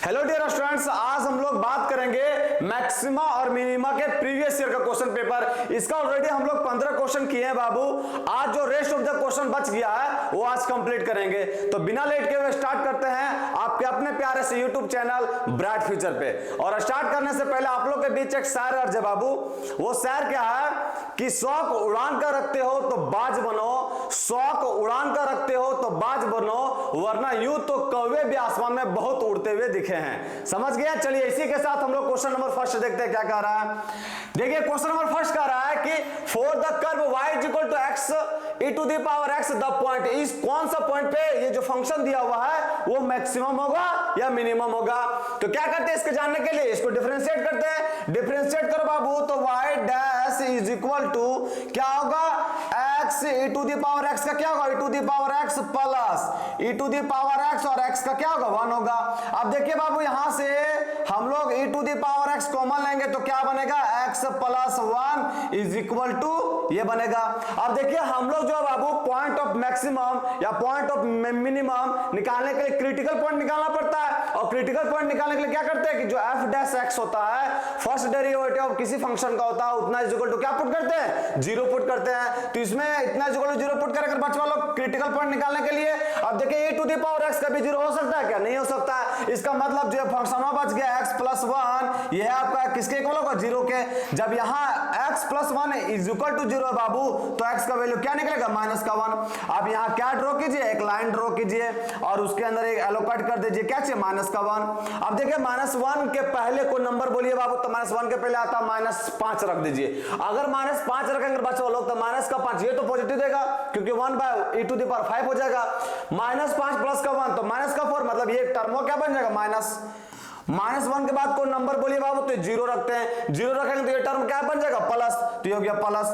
Hello dear students, आज हम लोग बात करेंगे मैक्सिमा और मिनिमा के प्रीवियस ईयर का क्वेश्चन पेपर। इसका ऑलरेडी हम लोग 15 क्वेश्चन किए हैं बाबू। आज जो रेस्ट ऑफ द क्वेश्चन बच गया है वो आज कंप्लीट करेंगे। तो बिना लेट के हुए स्टार्ट करते हैं आपके अपने प्यारे से यूट्यूब चैनल ब्राइट फ्यूचर पे। और स्टार्ट करने से पहले आप लोग के बीच एक शायर अर्ज है बाबू। वो शायर क्या है कि शौक उड़ान का रखते हो तो बाज बनो, शौक उड़ान का रखते हो तो बाज बनो, वरना यूं तो कौवे भी आसमान में बहुत उड़ते हुए दिखे हैं। समझ गया? चलिए इसी के साथ हम लोग क्वेश्चन नंबर फर्स्ट देखते हैं क्या कह रहा है। देखिए क्वेश्चन नंबर फर्स्ट कह रहा है कि for the curve y equal to x e to the power x the point इस कौन सा पॉइंट पे ये जो फंक्शन दिया हुआ है वो मैक्सिमम होगा या मिनिमम होगा। तो क्या करते हैं इसके जानने के लिए, इसको डिफरेंशिएट करते हैं। डिफरेंशिएट करो बाबू तो y dash is equal to क्या होगा, x e to the power x का क्या होगा, e to the power x plus e to the power x और x का क्या होगा 1 होगा। अब देखिए बाबू यहां से हम लोग e to the power x common लेंगे तो क्या बनेगा, x plus 1 is equal to ये बनेगा। अब देखिए हम लोग जो बाबू पॉइंट ऑफ मैक्सिमम या पॉइंट ऑफ मिनिमम निकालने के लिए क्रिटिकल पॉइंट निकालना पड़ता है। और क्रिटिकल पॉइंट निकालने के लिए क्या करते हैं कि जो f डैश x होता है फर्स्ट डेरिवेटिव ऑफ किसी फंक्शन का होता है उतना इज इक्वल टू क्या पुट करते हैं, 0 पुट करते हैं। तो इसमें इतना इज इक्वल टू 0 पुट कर बचवा लोग क्रिटिकल पॉइंट निकालने के लिए। अब देखिए e to the power x का भी 0 हो सकता है क्या, नहीं हो सकता है। इसका मतलब जो फंक्शन बच गया x प्लस 1 ये है आपका किसके इक्वल होगा, 0 के। जब यहाँ x plus 1 is equal to 0 बाबू तो x का वैल्यू क्या निकलेगा, माइनस का 1। अब यहाँ क्या ड्रॉ कीजिए, एक लाइन ड्रॉ कीजिए और उसके अंदर एक एलो कट कर दीजिए, क्या चाहिए, माइनस का 1। अब देखिए माइनस 1 के पहले कोई नंबर बोलिए बाबू तो माइनस 1 के पहले आता है माइनस 5 रख दीजिए। अगर माइनस 5 रखेंगे बच्चों लोग तो माइनस का 5 ये तो पॉजिटिव देगा क्योंकि 1 by e to the power 5 हो जाएगा। माइनस 5 प्लस का 1 तो माइनस का 4, मतलब ये टर्म क्या बन जाएगा माइनस। माइनस 1 के बाद कोई नंबर बोलिए बाबू तो 0 रखते हैं, 0 रखेंगे तो ये टर्म क्या बन जाएगा, प्लस। तो ये हो गया प्लस।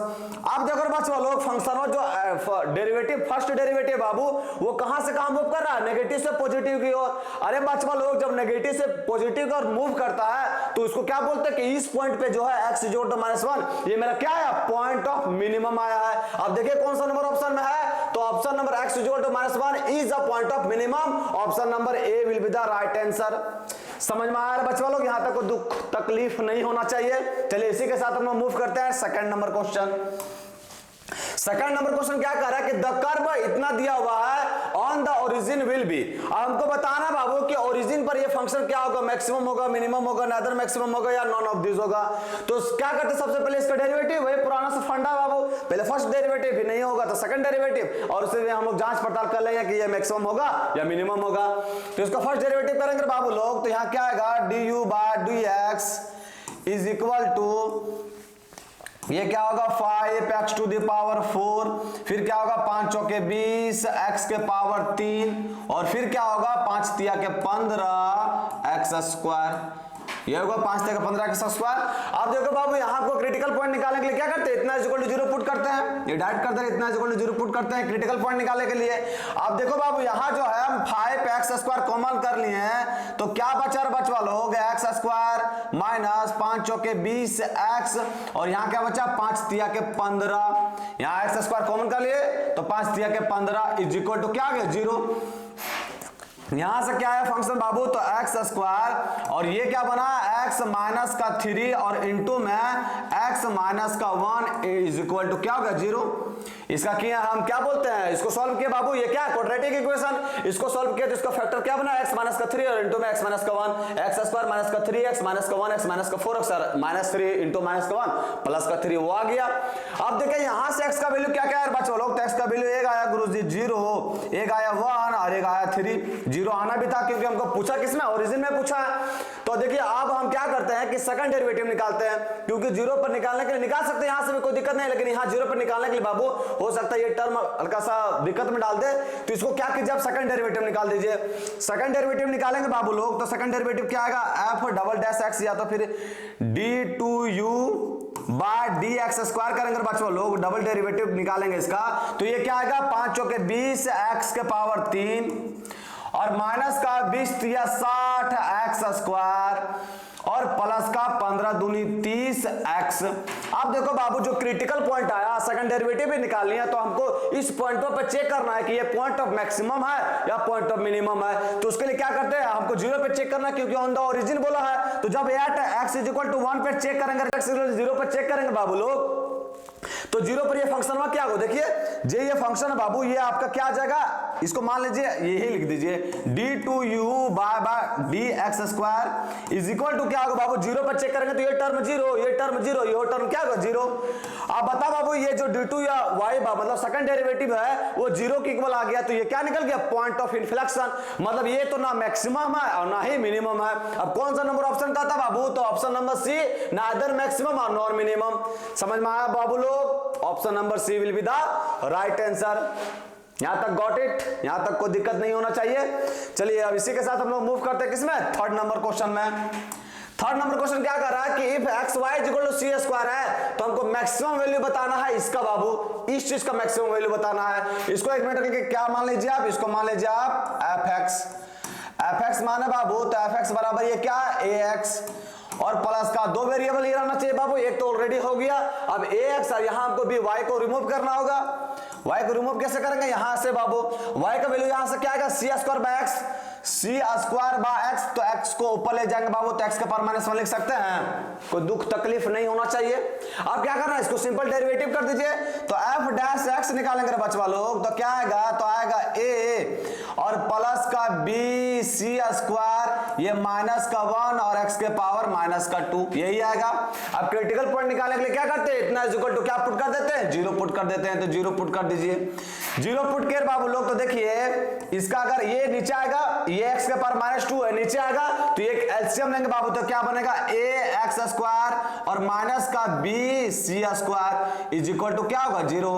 अब देखो बच्चों लोग फंक्शन जो डेरिवेटिव फर्स्ट डेरिवेटिव बाबू वो कहां से कहां मूव कर रहा है, नेगेटिव से पॉजिटिव की ओर। अरे बच्चों लोग जब नेगेटिव से पॉजिटिव की ओर मूव करता है तो उसको क्या बोलते हैं कि इस पॉइंट पे जो है x इक्वल टू -1 ये मेरा क्या है, पॉइंट ऑफ मिनिमम आया है। अब देखिए कौन सा नंबर ऑप्शन में है, तो option number x equal to -1 is the point of minimum. Option number A will be the right answer. समझ में आया बच्चों लोग, यहां तक कोई दुख तकलीफ नहीं होना चाहिए। चलिए इसी के साथ हम लोग मूव करते हैं second number question. Second number question क्या कह रहा है कि द कर्व इतना दिया हुआ है on the origin will be. अब हमको बताना बाबू कि ओरिजिन पर ये फंक्शन क्या होगा, मैक्सिमम होगा, मिनिमम होगा, नादर मैक्सिमम होगा या नॉन ऑफ दिस होगा। तो क्या करते हैं सबसे पहले इसका डेरिवेटिव, वही पुराना सा फंडा बाबू, पहले फर्स्ट डेरिवेटिव भी नहीं होगा तो सेकंड डेरिवेटिव और उससे हम लोग जांच पड़ताल कर लेंगे कि ये मैक्सिमम होगा या मिनिमम होगा। तो इसका फर्स्ट डेरिवेटिव करेंगे बाबू लोग तो यहाँ क्या आएगा, du by dx is equal to ये क्या होगा 5x टू द पावर 4, फिर क्या होगा 5 चौके 20 x के पावर 3 और फिर क्या होगा 5 तिया के 15 x स्क्वायर। ये होगा 5 तिया के 15 x स्क्वायर। अब देखो बाबू यहाँ आपको क्रिटिकल पॉइंट निकालने के लिए क्या करते हैं, इतना इक्वल टू 0 पुट करते हैं, ये डायरेक्ट करते हैं, इतना इक्वल टू 0 पुट करते हैं क्रिटिकल पॉइंट निकालने के लिए। अब देखो बाबू यहाँ जो है हम 5x स्क्वायर कॉमन कर लिए हैं तो क्या बचा बचवा लोग, x स्क्वायर माइनस 5 चौके 20 x और यहाँ क्या बचा 5 तिया के 15। यहाँ x स्क्वायर कॉमन कर लिए तो 5 तिया के 15 इज इक्वल टू क्या आ गया 0। यहां से क्या है फंक्शन बाबू तो x स्क्वायर और ये क्या बना x माइनस का 3 और इनटू में x माइनस का 1 इज इक्वल टू क्या होगा 0। इसका किया हम क्या बोलते हैं, इसको सॉल्व किया बाबू, ये क्या है क्वाड्रेटिक इक्वेशन। इसको सॉल्व किया तो इसका फैक्टर क्या बना x माइनस का 3 और इनटू में x माइनस का 1, x स्क्वायर माइनस का 3x माइनस का 1 x माइनस का 4x माइनस 3 इनटू माइनस का 1 प्लस का 3 वो आ गया। अब देखिए यहां से x का वैल्यू क्या क्या है बच्चों लोग, तो x का वैल्यू एक आया गुरुजी 0, एक आया 1 और एक आया 3। 0 आना भी था क्योंकि हमको पूछा किसमें, ओरिजिन में पूछा है। तो देखिए अब हम क्या करते हैं कि सेकंड डेरिवेटिव निकालते हैं क्योंकि 0 पर निकालने के लिए निकाल सकते हैं, यहां से भी कोई दिक्कत नहीं, लेकिन यहां 0 पर निकालने के लिए बाबू हो सकता है ये टर्म हल्का सा दिक्कत में डाल दे। तो इसको क्या कीजिए आप सेकंड डेरिवेटिव निकाल दीजिए। सेकंड डेरिवेटिव निकालेंगे बाबू लोग तो सेकंड डेरिवेटिव क्या आएगा, f डबल डैश x या तो फिर d2u बाय dx स्क्वायर करेंगे बच्चों लोग, डबल डेरिवेटिव निकालेंगे इसका तो ये क्या आएगा 5 चौके 20 x के पावर 3 और माइनस का 20 या 60 x स्क्वायर और प्लस प्लस का 15 दूनी 30 x। अब देखो बाबू जो क्रिटिकल पॉइंट आया सेकंड डेरिवेटिव भी निकालनी है तो हमको इस पॉइंट पर चेक करना है कि ये पॉइंट ऑफ मैक्सिमम है या पॉइंट ऑफ मिनिमम है। तो उसके लिए क्या करते हैं, हमको 0 पे चेक करना है क्योंकि ऑन द ओरिजिन बोला है। तो जब एट x = 1 पे चेक करेंगे, x = 0 पे चेक करेंगे बाबू लोग, तो 0 पर ये फंक्शन में क्या होगा, देखिए जे ये फंक्शन है बाबू, ये आपका क्या आ जाएगा, इसको मान लीजिए यही लिख दीजिए d2u by dx square is equal to क्या होगा बाबू, 0 पर चेक करेंगे तो ये टर्म 0, ये टर्म 0, ये टर्म क्या होगा 0। अब बता बाबू ये जो d2 या y मतलब सेकंड डेरिवेटिव है वो 0 के इक्वल आ गया, तो ये क्या निकल गया, पॉइंट ऑफ इन्फ्लेक्शन। मतलब ये तो ना मैक्सिमम है और ना ही मिनिमम है। अब कौन सा नंबर ऑप्शन का था बाबू, तो option number C, neither maximum और नॉर मिनिमम। समझ में आया बाबू लोग, option number C will be the right answer. यहां तक गॉट इट, यहां तक कोई दिक्कत नहीं होना चाहिए। चलिए अब इसी के साथ हम लोग मूव करते हैं किसमें, थर्ड नंबर क्वेश्चन में। थर्ड नंबर क्वेश्चन क्या कर रहा है कि if X Y equal to C square है तो हमको मैक्सिमम वैल्यू बताना है इसका बाबू, इस चीज का मैक्सिमम वैल्यू बताना है। इसको एक मिनट के क्या मान लीजिए आप, इसको मान लीजिए आप एफ एक्स माने बाबू, तो एफ एक्स बराबर ये क्या है ए एक्स और प्लस का दो वेरिएबल ये रहना चाहिए बाबू, एक तो ऑलरेडी हो गया। अब ए एक्स और यहां हमको भी वाई को रिमूव करना होगा। वाई को रिमूव कैसे करेंगे, यहां से बाबू वाई का वैल्यू यहां से क्या आएगा, C square by X, C square by X, तो एक्स को ऊपर ले जाएंगे बाबू तो एक्स के पावर -1 लिख सकते हैं, कोई दुख तकलीफ नहीं होना चाहिए। अब क्या करना है, इसको सिंपल डेरिवेटिव कर दीजिए, तो एफ डैश एक्स निकालेंगे रे बच्चा लोग, तो क्या आएगा, तो आएगा ए और प्लस का बी सी स्क्वायर, ये -1 और एक्स के पावर -2, यही आएगा। अब क्रिटिकल पॉइंट निकालने के लिए क्या करते हैं, इतना इक्वल टू क्या पुट कर देते हैं, 0 पुट कर देते हैं, तो 0 पुट कर दीजिए। 0 पुट कर बाबू लोग, तो देखिए इसका अगर ये नीचे आएगा, ये x के पावर -2 है, नीचे आएगा तो ये एलसीएम लेंगे बाबू, तो क्या बनेगा a x स्क्वायर और माइनस का b c square is equal to क्या होगा, 0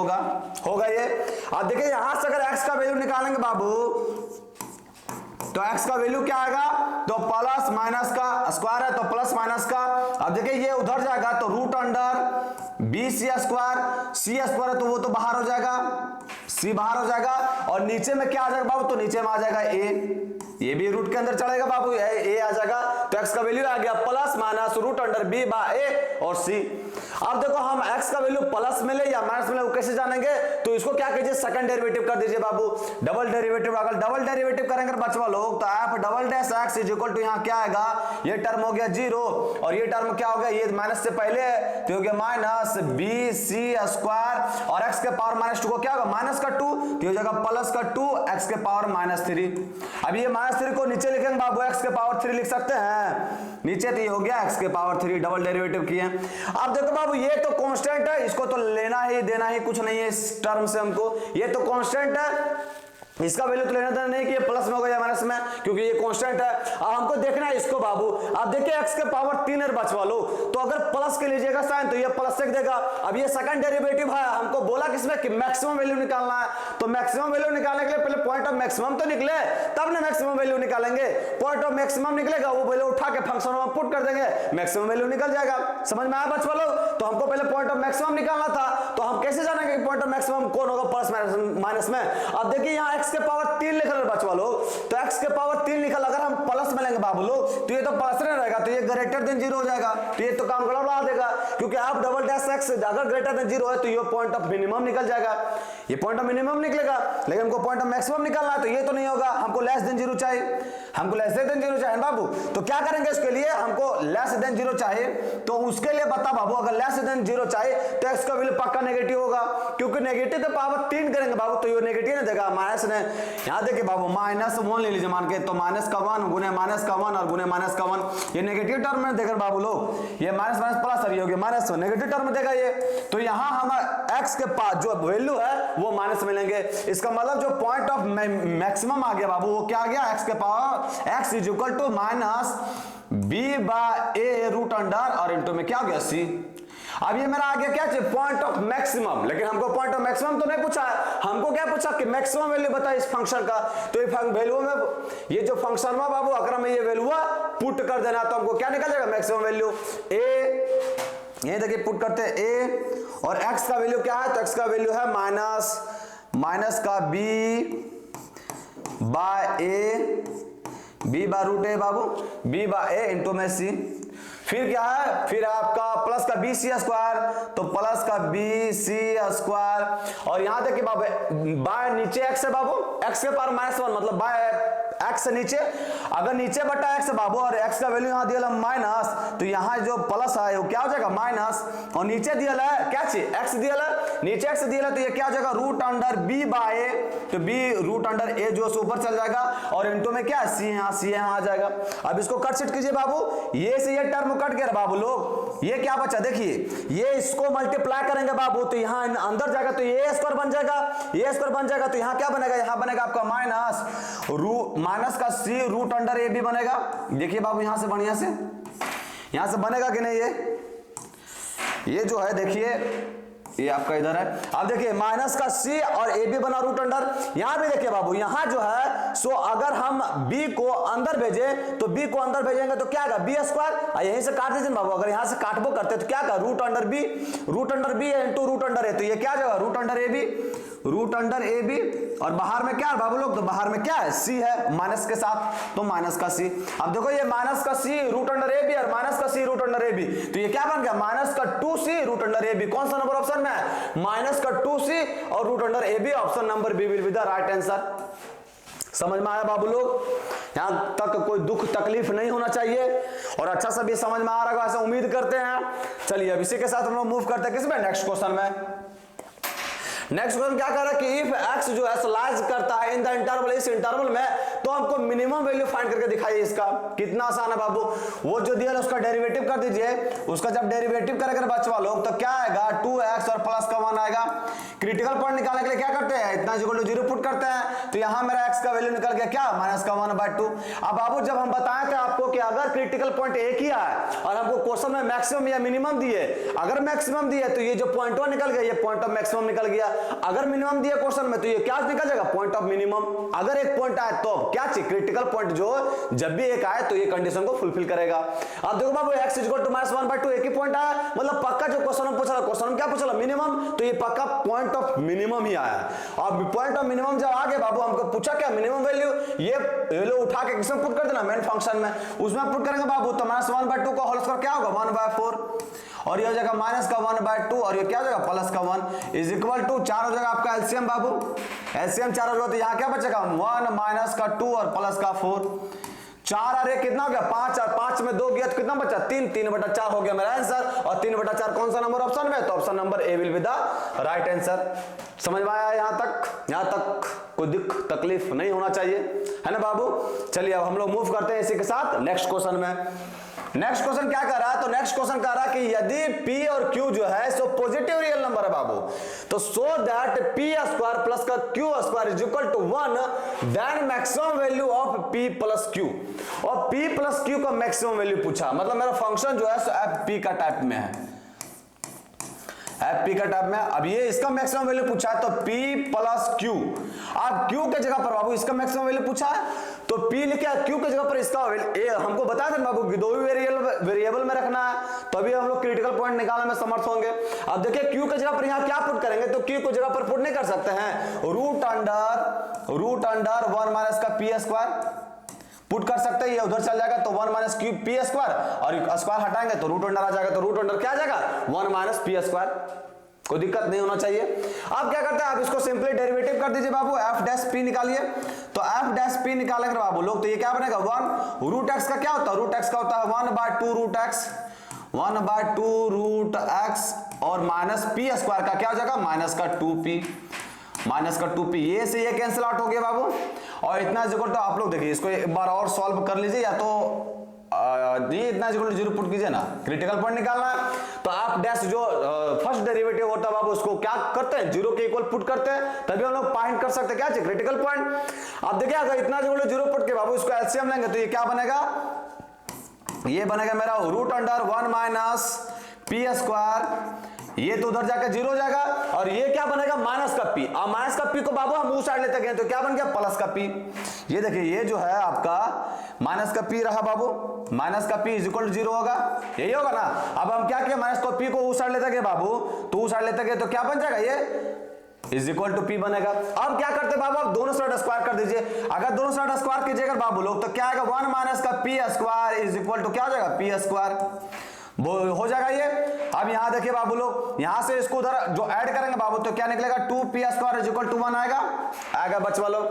होगा ये। अब देखिए यहां से अगर x का वैल्यू निकालेंगे बाबू तो x का वैल्यू क्या आएगा, तो प्लस माइनस का स्क्वायर है तो प्लस माइनस का। अब देखिए ये उधर जाएगा तो root under B C square है तो वो तो बाहर हो जाएगा, सी बाहर हो जाएगा और नीचे में क्या आ जाएगा बाबू, तो नीचे में आ जाएगा ए, ये भी रूट के अंदर चढ़ेगा बाबू, ए आ जाएगा, तो x का वैल्यू आ गया plus minus root under B by A और सी। अब देखो हम x का वैल्यू प्लस में ले या माइनस में ले वो कैसे जानेंगे, तो इसको क्या कीजिए सेकंड डेरिवेटिव कर दीजिए बाबू, डबल डेरिवेटिव। अगर डबल डेरिवेटिव करेंगे बच्चा लोग तो F double dash X is equal to यहाँ क्या आएगा, ये टर्म हो गया 0 और ये टर्म क्या हो गया, ये माइनस से पहले है तो हो गया माइनस बी सी स्क्वायर और x के पावर -2 को क्या होगा -2 तो हो जाएगा प्लस का 2 x के पावर -3। अब ये -3 को नीचे लिखेंगे बाबू, x के पावर 3 लिख सकते हैं नीचे, तो ये हो गया x के पावर 3, डबल डेरिवेटिव किए। अब देखो बाबू ये तो कांस्टेंट है, इसको तो लेना ही देना ही कुछ नहीं है इस टर्म से हमको, ये तो कांस्टेंट है, इसका वैल्यू तो लेना देना नहीं कि ये प्लस में होगा या माइनस में, क्योंकि ये कांस्टेंट है। अब हमको देखना है इसको बाबू, अब देखिए x के पावर 3 है बचवा लो, तो अगर प्लस के लीजिएगा साइन तो ये प्लस से देगा। अब ये सेकंड डेरिवेटिव है, हमको बोला किसमें कि मैक्सिमम वैल्यू निकालना है, तो मैक्सिमम वैल्यू निकालने के लिए पहले पॉइंट ऑफ मैक्सिमम तो निकले तब ना मैक्सिमम वैल्यू निकालेंगे। पॉइंट ऑफ मैक्सिमम निकलेगा वो वैल्यू उठा के फंक्शन में पुट कर देंगे, मैक्सिमम वैल्यू निकल जाएगा। समझ में आया बचवा लो, तो हमको पहले पॉइंट ऑफ मैक्सिमम निकालना था, तो हम कैसे जानेंगे कि पॉइंट ऑफ मैक्सिमम कौन होगा, प्लस माइनस में। अब देखिए यहाँ x के पावर 3 बचवा लोग, तो x के पावर 3 निकल, अगर हम प्लस में लेंगे बाबू लोग तो ये तो प्लस में रहेगा, तो ये ग्रेटर देन 0 हो जाएगा, तो ये तो काम गड़बड़ा देगा, क्योंकि आप डबल डैश x अगर ग्रेटर देन 0 है तो ये पॉइंट ऑफ मिनिमम निकल जाएगा, ये पॉइंट ऑफ मिनिमम निकलेगा। लेकिन हमको पॉइंट ऑफ मैक्सिमम निकालना है तो ये तो नहीं होगा, हमको लेस देन 0 चाहिए, हमको लेस देन 0 चाहिए बाबू। तो क्या करेंगे उसके लिए, हमको लेस देन 0 चाहिए, तो उसके लिए बता बाबू अगर लेस देन 0 चाहिए तो x का वैल्यू पक्का नेगेटिव होगा, क्योंकि नेगेटिव तो पावर 3 करेंगे बाबू तो ये नेगेटिव नहीं देगा, माइनस ने। यहाँ देखिए बाबू -1 ले लीजिए मान के, तो -1 गुने -1 और गुने -1 ये नेगेटिव टर्म में देकर बाबू लोग, ये माइनस प्लस और ये हो गया माइनस, नेगेटिव टर्म में देगा ये, तो यहाँ हम x के पास जो वैल्यू है वो माइनस में लेंगे। इसका मतलब जो पॉइंट ऑफ मैक्सिमम आ गया बाबू वो क्या आ गया, x के power x is equal to -b by a root under और इनटू में क्या हो गया c। अब ये मेरा आ गया क्या चाहिए, पॉइंट ऑफ मैक्सिमम, लेकिन हमको पॉइंट ऑफ मैक्सिमम तो नहीं पूछा है, हमको क्या पूछा कि मैक्सिमम वैल्यू बता इस फंक्शन का, तो ये वैल्यू में ये जो फंक्शन हुआ बाबू अगर हमें ये वैल्यू पुट कर देना तो हमको क्या निकल जाएगा, मैक्सिमम वैल्यू a, ये देखिए पुट करते हैं a और x का वैल्यू क्या है, तो x का वैल्यू है माइनस का b by a B by root A बाबू, बी बाय ए इंटू में सी। फिर क्या है, फिर आपका प्लस का बी सी स्क्वायर, तो प्लस का बी सी स्क्वायर। और यहां देखिए बाबू बाय नीचे एक्स है बाबू, एक्स के पावर -1 मतलब बाय एक्स से नीचे, अगर नीचे बटा एक्स बाबू और एक्स का वैल्यू यहां दिया माइनस, तो यहां जो प्लस है वो क्या हो जाएगा माइनस, और नीचे दिया है क्या चीज एक्स दिया है, नीचे एक्स दिया है तो ये क्या हो जाएगा रूट अंडर बी बाय ए, तो बी रूट अंडर ए जो ऊपर चल जाएगा और इनटू में क्या सी यहां आ जाएगा। अब इसको कट सीट कीजिए बाबू, ये से ये टर्म कट गया बाबू लोग, ये क्या बचा देखिए, ये इसको मल्टीप्लाई करेंगे बाबू तो यहां अंदर जाएगा तो ये स्क्वायर बन जाएगा, ये स्क्वायर बन जाएगा तो यहां क्या बनेगा, यहां बनेगा आपका माइनस का सी रूट अंडर ए भी बनेगा। देखिए बाबू यहां से बढ़िया से यहां से बनेगा कि नहीं, ये जो है देखिए ये आपका इधर है, अब देखिए माइनस का सी और ए भी बना रूट अंडर, यहां भी देखिए बाबू यहां जो है सो अगर हम बी को अंदर भेजे तो बी को अंदर भेजेंगे तो क्या आएगा बी स्क्वायर, यहीं से काट दीजिए बाबू, अगर यहां से काटबो करते तो क्या आएगा root under B into root under A, तो ये क्या जाएगा रूट अंडर ए बी और बाहर में क्या है बाबू लोग, तो बाहर में क्या है सी है माइनस के साथ, तो माइनस का सी। अब देखो ये माइनस का सी रूट अंडर ए बी और माइनस का सी रूट अंडर ए बी, तो ये क्या बन गया माइनस का 2c root under A B, कौन सा नंबर ऑप्शन में है माइनस का 2c और root under A B, option number B will be the right answer. समझ में आया बाबू लोग, यहां तक कोई दुख तकलीफ नहीं होना चाहिए और अच्छा सा भी समझ में आ रहा है ऐसा उम्मीद करते हैं। चलिए अब इसी के साथ हम लोग मूव करते हैं किसमें, नेक्स्ट क्वेश्चन में। नेक्स्ट क्वेश्चन क्या कह रहा है कि इफ x जो है लाइज करता है इन द इंटरवल, इस इंटरवल में, तो हमको मिनिमम वैल्यू फाइंड करके दिखाइए। इसका कितना आसान है बाबू, वो जो दिया है उसका डेरिवेटिव कर दीजिए, उसका जब डेरिवेटिव करेंगे बच्चा लोग तो क्या आएगा 2x और प्लस का 1 आएगा। क्रिटिकल पॉइंट निकालने के लिए क्या करते हैं, इतना इक्वल टू 0 पुट करते हैं, तो यहां मेरा x का वैल्यू निकल गया क्या माइनस का 1/2। अब बाबू जब हम बताए थे आपको कि अगर क्रिटिकल पॉइंट एक ही है और हमको क्वेश्चन में मैक्सिमम या मिनिमम दिए, अगर मैक्सिमम दिए तो ये जो पॉइंट निकल गया, ये पॉइंट ऑफ मैक्सिमम निकल गया, अगर मिनिमम दिया क्वेश्चन में तो ये क्या निकल जाएगा पॉइंट ऑफ मिनिमम। अगर एक पॉइंट आए तो क्या चाहिए क्रिटिकल पॉइंट जो जब भी एक आए तो ये कंडीशन को फुलफिल करेगा। अब देखो बाबू x इक्वल टू -1/2 एक ही पॉइंट आया, मतलब पक्का जो क्वेश्चन में पूछा, क्वेश्चन में क्या पूछा मिनिमम, तो ये पक्का पॉइंट ऑफ मिनिमम ही आया। अब पॉइंट ऑफ मिनिमम जब आ गया बाबू हमको पूछा क्या मिनिमम वैल्यू, ये वैल्यू उठा के किसमें पुट कर देना मेन फंक्शन में, उसमें पुट करेंगे बाबू तो -1/2 का होल स्क्वायर क्या होगा 1/4 और ये हो जाएगा माइनस का 1/2 और ये क्या हो जाएगा प्लस का 1 इज इक्वल टू 4 हो जाएगा आपका एलसीएम बाबू, एलसीएम 4 हो जाएगा तो यहाँ क्या बचेगा 1 माइनस का 2 और प्लस का 4, 4 अरे कितना हो गया 5 और 5 में 2 गया तो कितना बचा 3/4 हो गया मेरा आंसर। और 3/4 कौन सा नंबर ऑप्शन में, तो option number A will be the right answer. समझ में आया यहाँ तक कोई दुख तकलीफ नहीं होना चाहिए, है ना बाबू। चलिए अब हम लोग मूव करते हैं इसी के साथ नेक्स्ट क्वेश्चन में। नेक्स्ट क्वेश्चन क्या कर रहा है, तो नेक्स्ट क्वेश्चन कह रहा है कि यदि p और q जो है सो पॉजिटिव रियल नंबर है बाबू, तो so that p square plus का q square is equal to 1, then maximum value of p plus q, और p प्लस q का मैक्सिमम वैल्यू पूछा, मतलब मेरा फंक्शन जो है सो fp का टाइप में है, fp का टाइप में। अब ये इसका मैक्सिमम वैल्यू पूछा है तो p प्लस q, अब q के जगह पर बाबू इसका मैक्सिमम वैल्यू पूछा है तो p लिखे q के जगह पर इसका हमको बताया था बाबू कि दो भी वेरिएबल में रखना है, तभी हम लोग क्रिटिकल पॉइंट निकालने में समर्थ होंगे। अब देखिए q के जगह पर यहाँ क्या पुट करेंगे, तो q को जगह पर पुट नहीं कर सकते हैं, रूट अंडर 1 माइनस का p स्क्वायर पुट कर सकते हैं, ये उधर चल जाएगा तो 1 माइनस क्यूब p स्क्वायर और स्क्वायर हटाएंगे तो रूट अंडर आ जाएगा, तो रूट अंडर क्या आ जाएगा 1 माइनस p स्क्वायर, कोई दिक्कत नहीं होना चाहिए। अब क्या करते हैं, आप इसको सिंपली डेरिवेटिव कर दीजिए बाबू, f डैश p निकालिए, तो f डैश p निकालेंगे बाबू लोग तो ये क्या बनेगा 1 रूट x का क्या होता है, रूट x का होता है 1/2 रूट x, 1/2 रूट x और माइनस p स्क्वायर का क्या हो जाएगा माइनस का 2p, ये से ये कैंसिल आउट हो गया बाबू। और इतना इक्वल तो आप लोग देखिए इसको एक बार और सॉल्व कर लीजिए, या तो ये इतना इक्वल 0 पुट कीजिए ना, क्रिटिकल पॉइंट निकालना है तो आप डैश जो फर्स्ट डेरिवेटिव होता है बाबू उसको क्या करते हैं 0 के इक्वल पुट करते हैं, तभी हम लोग फाइंड कर सकते हैं क्या चाहिए क्रिटिकल पॉइंट। अब देखिए अगर इतना इक्वल 0 पुट के बाबू इसको एलसीएम लेंगे तो ये क्या बनेगा, ये बनेगा मेरा root under 1 minus p square, ये तो उधर जाकर 0 हो जाएगा और ये क्या बनेगा माइनस का p, और माइनस का p को बाबू हम उस साइड लेते गए तो क्या बन गया प्लस का p। ये देखिए ये जो है आपका माइनस का p रहा बाबू, माइनस का p इज इक्वल टू 0 होगा, यही होगा ना। अब हम क्या किया माइनस का p को उस साइड लेते गए बाबू, तो उस साइड लेते गए तो क्या बन जाएगा ये इज इक्वल टू पी बनेगा। अब क्या करते बाबू, आप दोनों साइड स्क्वायर कर दीजिए। अगर दोनों साइड स्क्वायर कीजिएगा बाबू लोग तो क्या आएगा, 1 माइनस का P square is equal to क्या हो जाएगा, पी स्क्वायर हो जाएगा ये। अब यहां देखिए बाबू लोग, यहां से इसको उधर जो ऐड करेंगे बाबू तो क्या निकलेगा, 2p square is equal to 1 आएगा बच्चा लोग।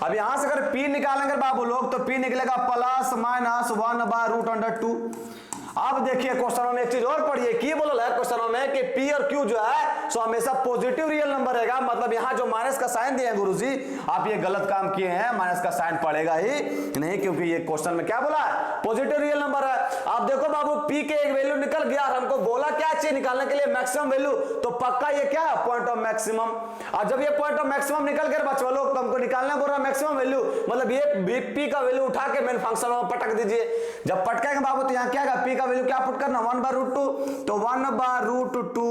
अब यहां से अगर p निकालेंगे बाबू लोग तो p निकलेगा प्लस माइनस 1/√2। अब देखिए क्वेश्चनों में एक चीज और पढ़िए, की बोला है क्वेश्चनों में कि p और q जो है सो हमेशा पॉजिटिव रियल नंबर रहेगा। मतलब यहां जो माइनस का साइन दिए हैं गुरुजी, आप ये गलत काम किए हैं, माइनस का साइन पड़ेगा ही नहीं, क्योंकि ये क्वेश्चन में क्या बोला है, पॉजिटिव रियल नंबर है। आप देखो बाबू p के एक वैल्यू निकल गया और हमको बोला क्या चाहिए निकालने के लिए, मैक्सिमम वैल्यू, तो पक्का ये क्या है, पॉइंट ऑफ मैक्सिमम। और जब ये पॉइंट ऑफ मैक्सिमम निकल गया बच्चों लोग, तो हमको निकालना बोल रहा मैक्सिमम वैल्यू, मतलब ये p का वैल्यू उठा के मेन फंक्शन में पटक दीजिए। जब पटकेंगे बाबू तो यहाँ क्या है, p का वैल्यू क्या पुट करना, 1/√2, तो 1/√2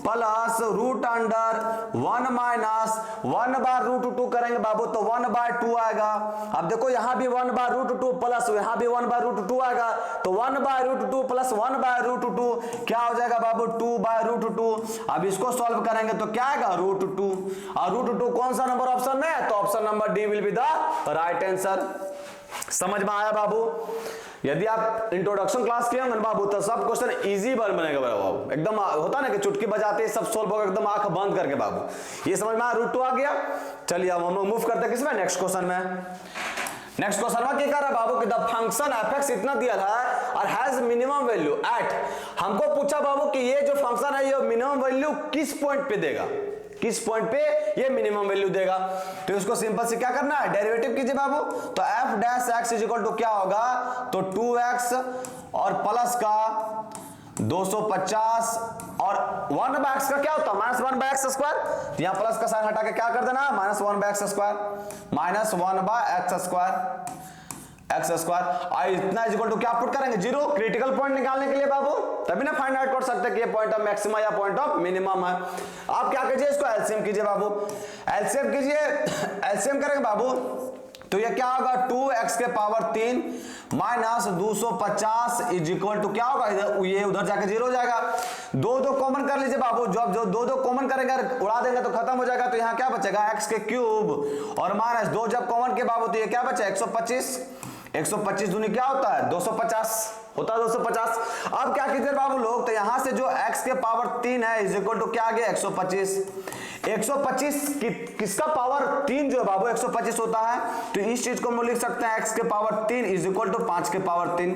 प्लस रूट अंडर 1 माइनस 1/√2 करेंगे बाबू तो 1/2 आएगा। अब देखो यहां भी 1/√2 प्लस यहां भी 1/√2 आएगा, तो 1/√2 प्लस 1/√2 क्या हो जाएगा बाबू, 2/√2। अब इसको सॉल्व करेंगे तो क्या आएगा, √2, और √2 कौन सा नंबर ऑप्शन में है, तो option number D will be the right answer. समझ में आया बाबू। यदि आप इंट्रोडक्शन क्लास किए होंगे बाबू तो सब क्वेश्चन इजी बनेगा बाबू, एकदम होता ना कि चुटकी बजाते सब सोल्व होगा एकदम आंख बंद करके बाबू। ये समझ में आया, √2 आ गया। चलिए अब हम लोग मूव करते हैं किसमें, नेक्स्ट क्वेश्चन में। नेक्स्ट क्वेश्चन में क्या कर रहा है बाबू कि द फंक्शन f(x) इतना दिया है और हैज मिनिमम वैल्यू एट, हमको पूछा बाबू कि ये जो फंक्शन है ये मिनिमम वैल्यू किस पॉइंट पे देगा, किस पॉइंट पे ये मिनिमम वैल्यू देगा। तो इसको सिंपल से क्या करना है, डेरिवेटिव कीजिए बाबू। तो f' इज इक्वल टू क्या होगा, तो 2x और प्लस का 250 और 1/x का क्या होता है, -1/x स्क्वायर। यहाँ प्लस का साइन हटा के क्या कर देना, -1/x square, -1/x square x square. इतना इज इक्वल टू क्या पुट करेंगे, 0। क्रिटिकल पॉइंट निकालने के लिए बाबू तभी ना फाइंड आउट कर सकते हैं कि ये पॉइंट ऑफ मैक्सिमा या पॉइंट ऑफ मिनिमम है। आप क्या कीजिए, इसको एलसीएम कीजिए बाबू, एलसीएम कीजिए। एलसीएम करेंगे बाबू तो ये क्या होगा, 2x के power 3 minus 250 is equal to क्या होगा, इधर ये उधर जाके 0 हो जाएगा। दो कॉमन कर लीजिए बाबू, जब जो दो कॉमन करेंगे उड़ा देंगे तो खत्म हो जाएगा। तो यहाँ क्या बचेगा, x के क्यूब और माइनस 2 जब कॉमन के बाबू तो ये क्या बचा, 125। 125 दूनी क्या होता है, 250 होता है, 250। अब क्या कीजिए बाबू लोग, तो यहां से जो x के पावर 3 है इज इक्वल टू क्या आ गया, 125। 125 किसका पावर 3 जो है बाबू 125 होता है, तो इस चीज को हम लिख सकते हैं x के पावर 3 इज इक्वल टू 5 के पावर 3।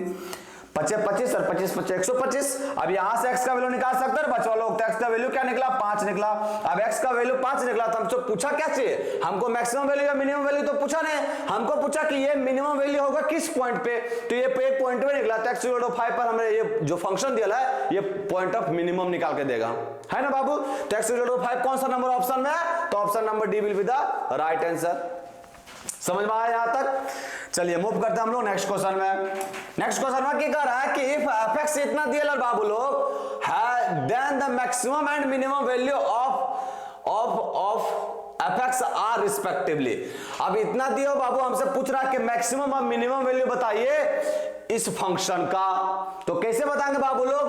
25 और 25 125। अब यहां से x का वैल्यू निकाल सकते हैं बच्चों लोग, तो x का वैल्यू क्या निकला, 5 निकला। अब x का वैल्यू 5 निकला तो हमसे पूछा क्या चाहिए, हमको मैक्सिमम वैल्यू या मिनिमम वैल्यू तो पूछा नहीं, हमको पूछा कि ये मिनिमम वैल्यू होगा किस पॉइंट पे, तो ये एक पॉइंट पे निकला। तो x=5 पर हमने ये जो फंक्शन दिया है ये पॉइंट ऑफ मिनिमम निकाल के देगा, है ना बाबू। तो x=5 कौन सा नंबर ऑप्शन में है, तो option number D will be the right answer. समझ में आया यहां तक। चलिए मूव करते हैं हम लोग नेक्स्ट क्वेश्चन में। नेक्स्ट क्वेश्चन में क्या कह रहा है कि इफ f(x) इतना दिया बाबू लोग है, then the maximum and minimum value of f(x) are respectively. अब इतना दिया बाबू, हमसे पूछ रहा है कि मैक्सिमम और मिनिमम वैल्यू बताइए इस फंक्शन का। तो कैसे बताएंगे बाबू लोग,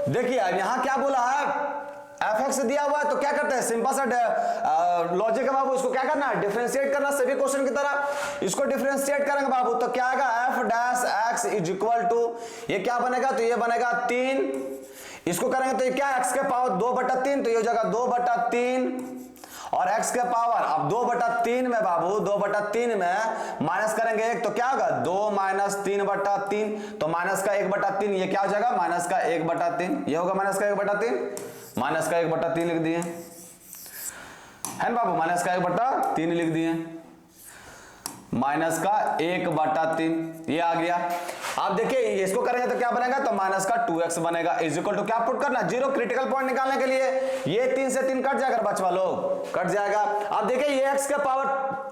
देखिए अब यहां क्या बोला है, f(x) दिया हुआ है तो क्या करते हैं, सिंपल सा लॉजिक है बाबू, इसको क्या करना है, डिफरेंशिएट करना सभी क्वेश्चन की तरह। इसको डिफरेंशिएट करेंगे बाबू तो क्या आएगा, f' इज इक्वल टू ये क्या बनेगा, तो ये बनेगा 3। इसको करेंगे तो ये क्या, x के पावर 2/3 तो ये हो जाएगा 2/3 और x के पावर अब 2/3 में बाबू 2/3 में माइनस करेंगे 1 तो क्या होगा, 2 माइनस 3/3 तो माइनस का 1/3 ये क्या हो जाएगा, माइनस का 1/3 ये होगा, माइनस का 1/3 लिख दिए है ना बाबू, माइनस का 1/3 लिख दिए, माइनस का 1/3 ये आ गया। आप देखिए इसको करेंगे तो क्या बनेगा, तो माइनस का 2x बनेगा इज इक्वल टू क्या पुट करना, 0। क्रिटिकल पॉइंट निकालने के लिए ये 3 से 3 कट जाएगा बच्चा लोग, कट जाएगा। अब देखिए ये x के पावर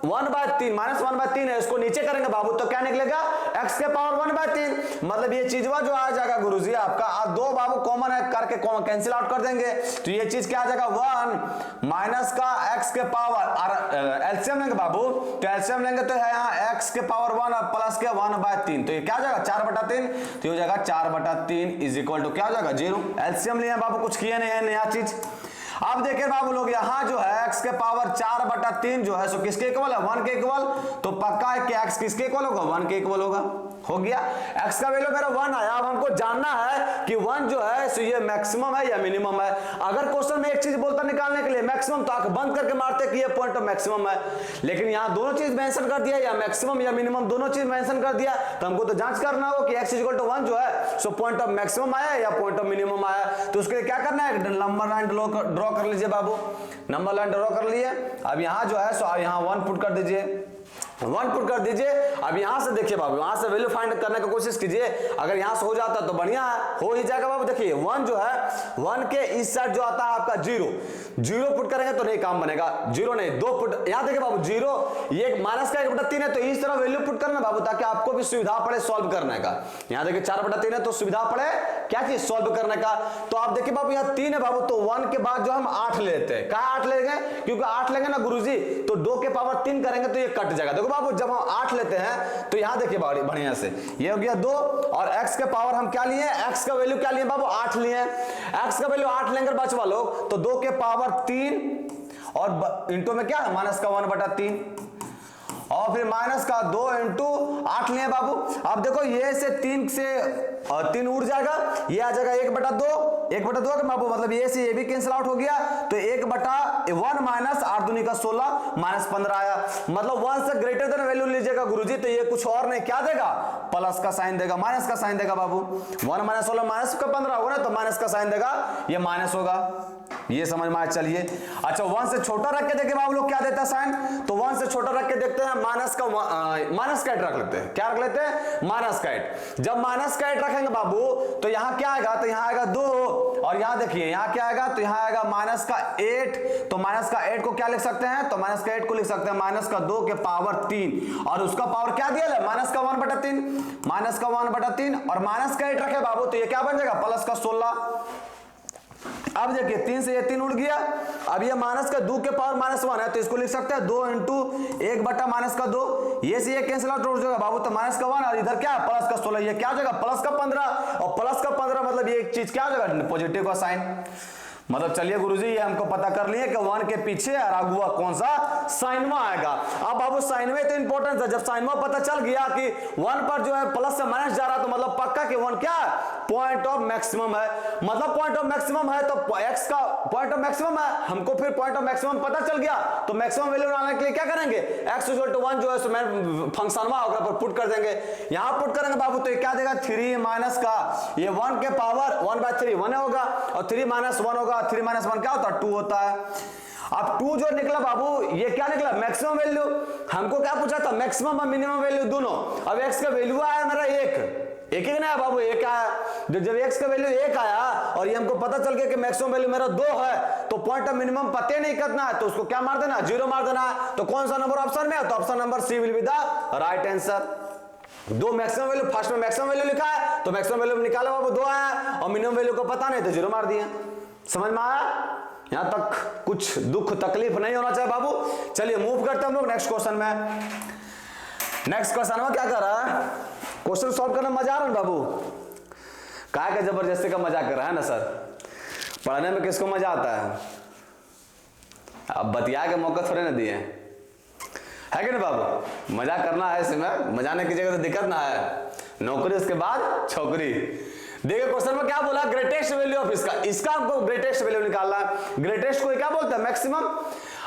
1/3 -1/3 है, इसको नीचे करेंगे बाबू तो क्या निकलेगा, x के पावर 1/3 मतलब ये चीजवा जो आ जाएगा गुरुजी आपका, दो बाबू कॉमन है करके कैंसिल आउट कर देंगे तो ये चीज क्या आ जाएगा, 1 माइनस का x के पावर एलसीएम लेंगे बाबू, तो एलसीएम लेंगे तो है यहाँ x के पावर 1 और प्लस के 1/3 तो ये क्या हो जाएगा 4/3 तो ये हो जाएगा 4/3 इज इक्वल टू क्या हो जाएगा 0। एलसीएम लिए बाबू, कुछ किए नहीं है नया चीज। अब देखिए बाबू लोग यहाँ जो है x के पावर 4/3 जो है सो किसके इक्वल है, 1 के इक्वल। तो पक्का है कि x किसके इक्वल होगा, 1 के इक्वल होगा। हो गया, x का वैल्यू मेरा 1 आया। अब हमको जानना है कि 1 जो है सो ये मैक्सिमम है या मिनिमम है। अगर क्वेश्चन में एक चीज बोलता निकालने के लिए मैक्सिमम, तो आंख बंद करके मारते कि ये पॉइंट ऑफ मैक्सिमम है। लेकिन यहाँ दोनों चीज मेंशन कर दिया, या मैक्सिमम या मिनिमम दोनों चीज मेंशन कर दिया, तो हमको तो जांच करना होगा कि x = 1 जो है सो पॉइंट ऑफ मैक्सिमम आया या पॉइंट ऑफ मिनिमम आया। तो उसके लिए क्या करना है, नंबर लाइन ड्रॉ कर लीजिए बाबू। नंबर लाइन ड्रॉ कर लिए। अब यहाँ जो है सो आप यहाँ 1 पुट कर दीजिए, 1 पुट कर दीजिए। अब यहां से देखिए बाबू, यहां से वैल्यू फाइंड करने की कोशिश कीजिए। अगर यहां से हो जाता तो बढ़िया है, हो ही जाएगा बाबू। देखिए 1 जो है, 1 के इस साइड जो आता है आपका 0 पुट करेंगे तो नहीं काम बनेगा। 0 नहीं, 2 पुट। यहां देखिए बाबू 0, ये माइनस का 1/3 है, तो इस तरह वैल्यू पुट करना बाबू, ताकि आपको भी सुविधा पड़े सॉल्व करने का। यहां देखिए 4/3 है, तो सुविधा पड़े क्या चीज, सॉल्व करने का। तो आप देखिए बाबू यहाँ 3 है बाबू, तो 1 के बाद जो हम 8 लेते हैं। क्या 8 लेंगे, क्योंकि 8 लेंगे ना गुरुजी तो 2 के पावर 3 करेंगे तो ये कट जाएगा। देखो बाबू जब हम 8 लेते हैं तो यहां देखिए बढ़िया से, ये हो गया 2, और x के पावर हम क्या लिए, x का वैल्यू क्या लिए बाबू, 8 लिए। x का वैल्यू 8 लेंगे बचवा लोग, तो 2 के पावर 3 और इंटू में क्या है माइनस का 1/3, और फिर माइनस का 2 इंटू 8 लिए बाबू। अब देखो ये से 3 से 3 उड़ जाएगा, ये आ जाएगा 1/2 1/2 बाबू, मतलब ये से ये भी कैंसिल आउट हो गया। तो 1/1 माइनस 8 दूनी का 16 माइनस 15 आया। मतलब 1 से ग्रेटर देन वैल्यू लीजिएगा गुरुजी, तो ये कुछ और नहीं क्या देगा, प्लस का साइन देगा, माइनस का साइन देगा बाबू। 1 माइनस 16 माइनस का 15 होगा ना, तो माइनस का साइन देगा, ये माइनस होगा। ये समझ में आया, चलिए। अच्छा 1 से छोटा रख के देखिए बाबू लोग क्या देता है साइन, तो 1 से छोटा रख के देखते हैं, माइनस का 8 रख लेते हैं। क्या रख लेते हैं, माइनस का 8। जब माइनस का 8 रखेंगे बाबू तो यहाँ क्या आएगा, तो यहाँ आएगा 2, और यहाँ देखिए यहाँ क्या आएगा, तो यहाँ आएगा माइनस का 8। तो माइनस का 8 को क्या लिख सकते हैं, तो माइनस का 8 को लिख सकते हैं माइनस का 2 के पावर 3, और उसका पावर क्या दिया है, माइनस का 1/3, माइनस का 1/3, और माइनस का 8 रखे बाबू, तो ये क्या बन जाएगा, प्लस का 16। अब देखिए 3 से ये 3 उड़ गया। अब ये माइनस का 2 के पावर -1 है, तो इसको लिख सकते हैं 2 इंटू 1/-2। ये से ये कैंसिल आउट हो जाएगा बाबू, तो माइनस का 1, और इधर क्या प्लस का 16, ये क्या हो जाएगा प्लस का 15, और प्लस का 15 मतलब ये एक चीज क्या हो जाएगा, पॉजिटिव का साइन। मतलब चलिए गुरुजी ये हमको पता कर लिए कि 1 के पीछे और आगुआ कौन सा साइनवा आएगा। अब बाबू साइनवे तो इंपॉर्टेंट है, जब साइनवा पता चल गया कि 1 पर जो है प्लस से माइनस जा रहा, तो मतलब पक्का कि 1 क्या पॉइंट ऑफ मैक्सिमम है। मतलब पॉइंट ऑफ मैक्सिमम है तो x का पॉइंट ऑफ मैक्सिमम है, हमको फिर पॉइंट ऑफ मैक्सिमम पता चल गया, तो मैक्सिमम वैल्यू निकालने के लिए क्या करेंगे, x = 1 जो है सो मैं फंक्शनवा होगा पर पुट कर देंगे। यहां पुट करेंगे बाबू तो ये क्या देगा, 3 माइनस का ये 1 के पावर 1/3 1 होगा, और 3 - 1 होगा, 3 - 1 क्या होता है, 2 होता है। अब 2 जो निकला बाबू, ये क्या निकला, मैक्सिमम वैल्यू। हमको क्या पूछा था, मैक्सिमम और मिनिमम वैल्यू दोनों। अब x का वैल्यू आया मेरा 1 एक ही ना बाबू, 1 आया। जब x का वैल्यू 1 आया और ये हमको पता चल गया कि मैक्सिमम वैल्यू मेरा 2 है, तो पॉइंट ऑफ मिनिमम पते नहीं करना है, तो उसको क्या मार देना, 0 मार देना है। तो कौन सा नंबर ऑप्शन में है, तो option number C will be the right answer. 2 maximum value, first में मैक्सिमम वैल्यू लिखा है तो मैक्सिमम वैल्यू निकाला बाबू 2 आया, और मिनिमम वैल्यू को पता नहीं तो 0 मार दिया। समझ में आया, यहां तक कुछ दुख तकलीफ नहीं होना चाहिए बाबू। चलिए मूव करते हैं हम लोग नेक्स्ट क्वेश्चन में। नेक्स्ट क्वेश्चन में क्या कर रहा है, क्वेश्चन सॉल्व करने में मजा आ रहा है बाबू, काय का जबरदस्ती का मजाक कर रहा है ना सर, पढ़ने में किसको मजा आता है, अब बतिया के मौका थोड़े ना दिए है कि नहीं बाबू, मजा करना है इसमें, मजाने की जगह तो दिक्कत ना है, नौकरी उसके बाद छोकरी। देखिए क्वेश्चन में क्या बोला, ग्रेटेस्ट वैल्यू ऑफ इसका हमको ग्रेटेस्ट वैल्यू निकालना है। ग्रेटेस्ट को क्या बोलते हैं, मैक्सिमम।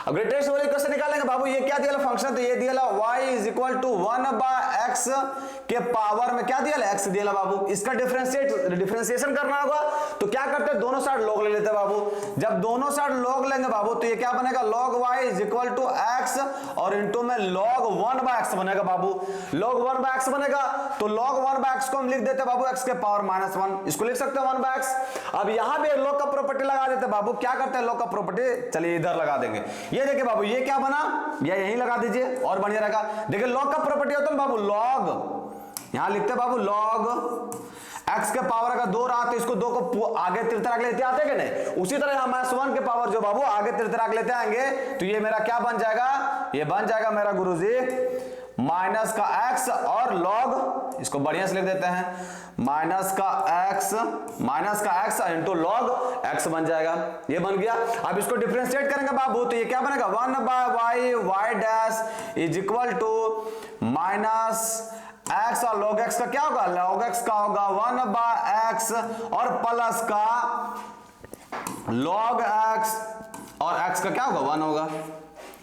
अब ग्रेटेस्ट वैल्यू कैसे निकालेंगे बाबू, ये क्या दिया फंक्शन, तो ये दिया y = 1/x के पावर में क्या दिया x दिया बाबू। इसका डिफरेंशिएशन करना होगा, तो क्या करते हैं, दोनों साइड log ले लेते हैं बाबू। जब दोनों साइड log लेंगे बाबू तो ये क्या बनेगा, log y = x और इंटू में log 1/x बनेगा बाबू। log 1/x बनेगा, तो log 1/x को हम लिख देते हैं बाबू x के पावर -1, इसको लिख सकते हैं 1/x। अब यहां पे log का प्रॉपर्टी लगा देते हैं बाबू, क्या करते हैं log का प्रॉपर्टी, चलिए इधर लगा देंगे। ये देखिए बाबू ये क्या बना, या यहीं लगा दीजिए और बढ़िया रहेगा। देखिए log का प्रॉपर्टी होता है बाबू, log यहां लिखते हैं बाबू log x के पावर का 2 रहा तो इसको 2 को आगे तिरतराक लेते आते कि नहीं, उसी तरह हम -1 के पावर जो बाबू आगे तिरतराक लेते आएंगे, तो ये मेरा क्या बन जाएगा, ये बन जाएगा मेरा गुरुजी माइनस का x और लॉग, इसको बढ़िया से लिख देते हैं, माइनस का x इंटू लॉग x बन जाएगा। ये बन गया। अब इसको डिफरेंशिएट करेंगे बाबू तो ये क्या बनेगा, 1/y y dash is equal to minus x और log x का क्या होगा, log x का होगा 1/x और प्लस का log x और x का क्या होगा 1 होगा।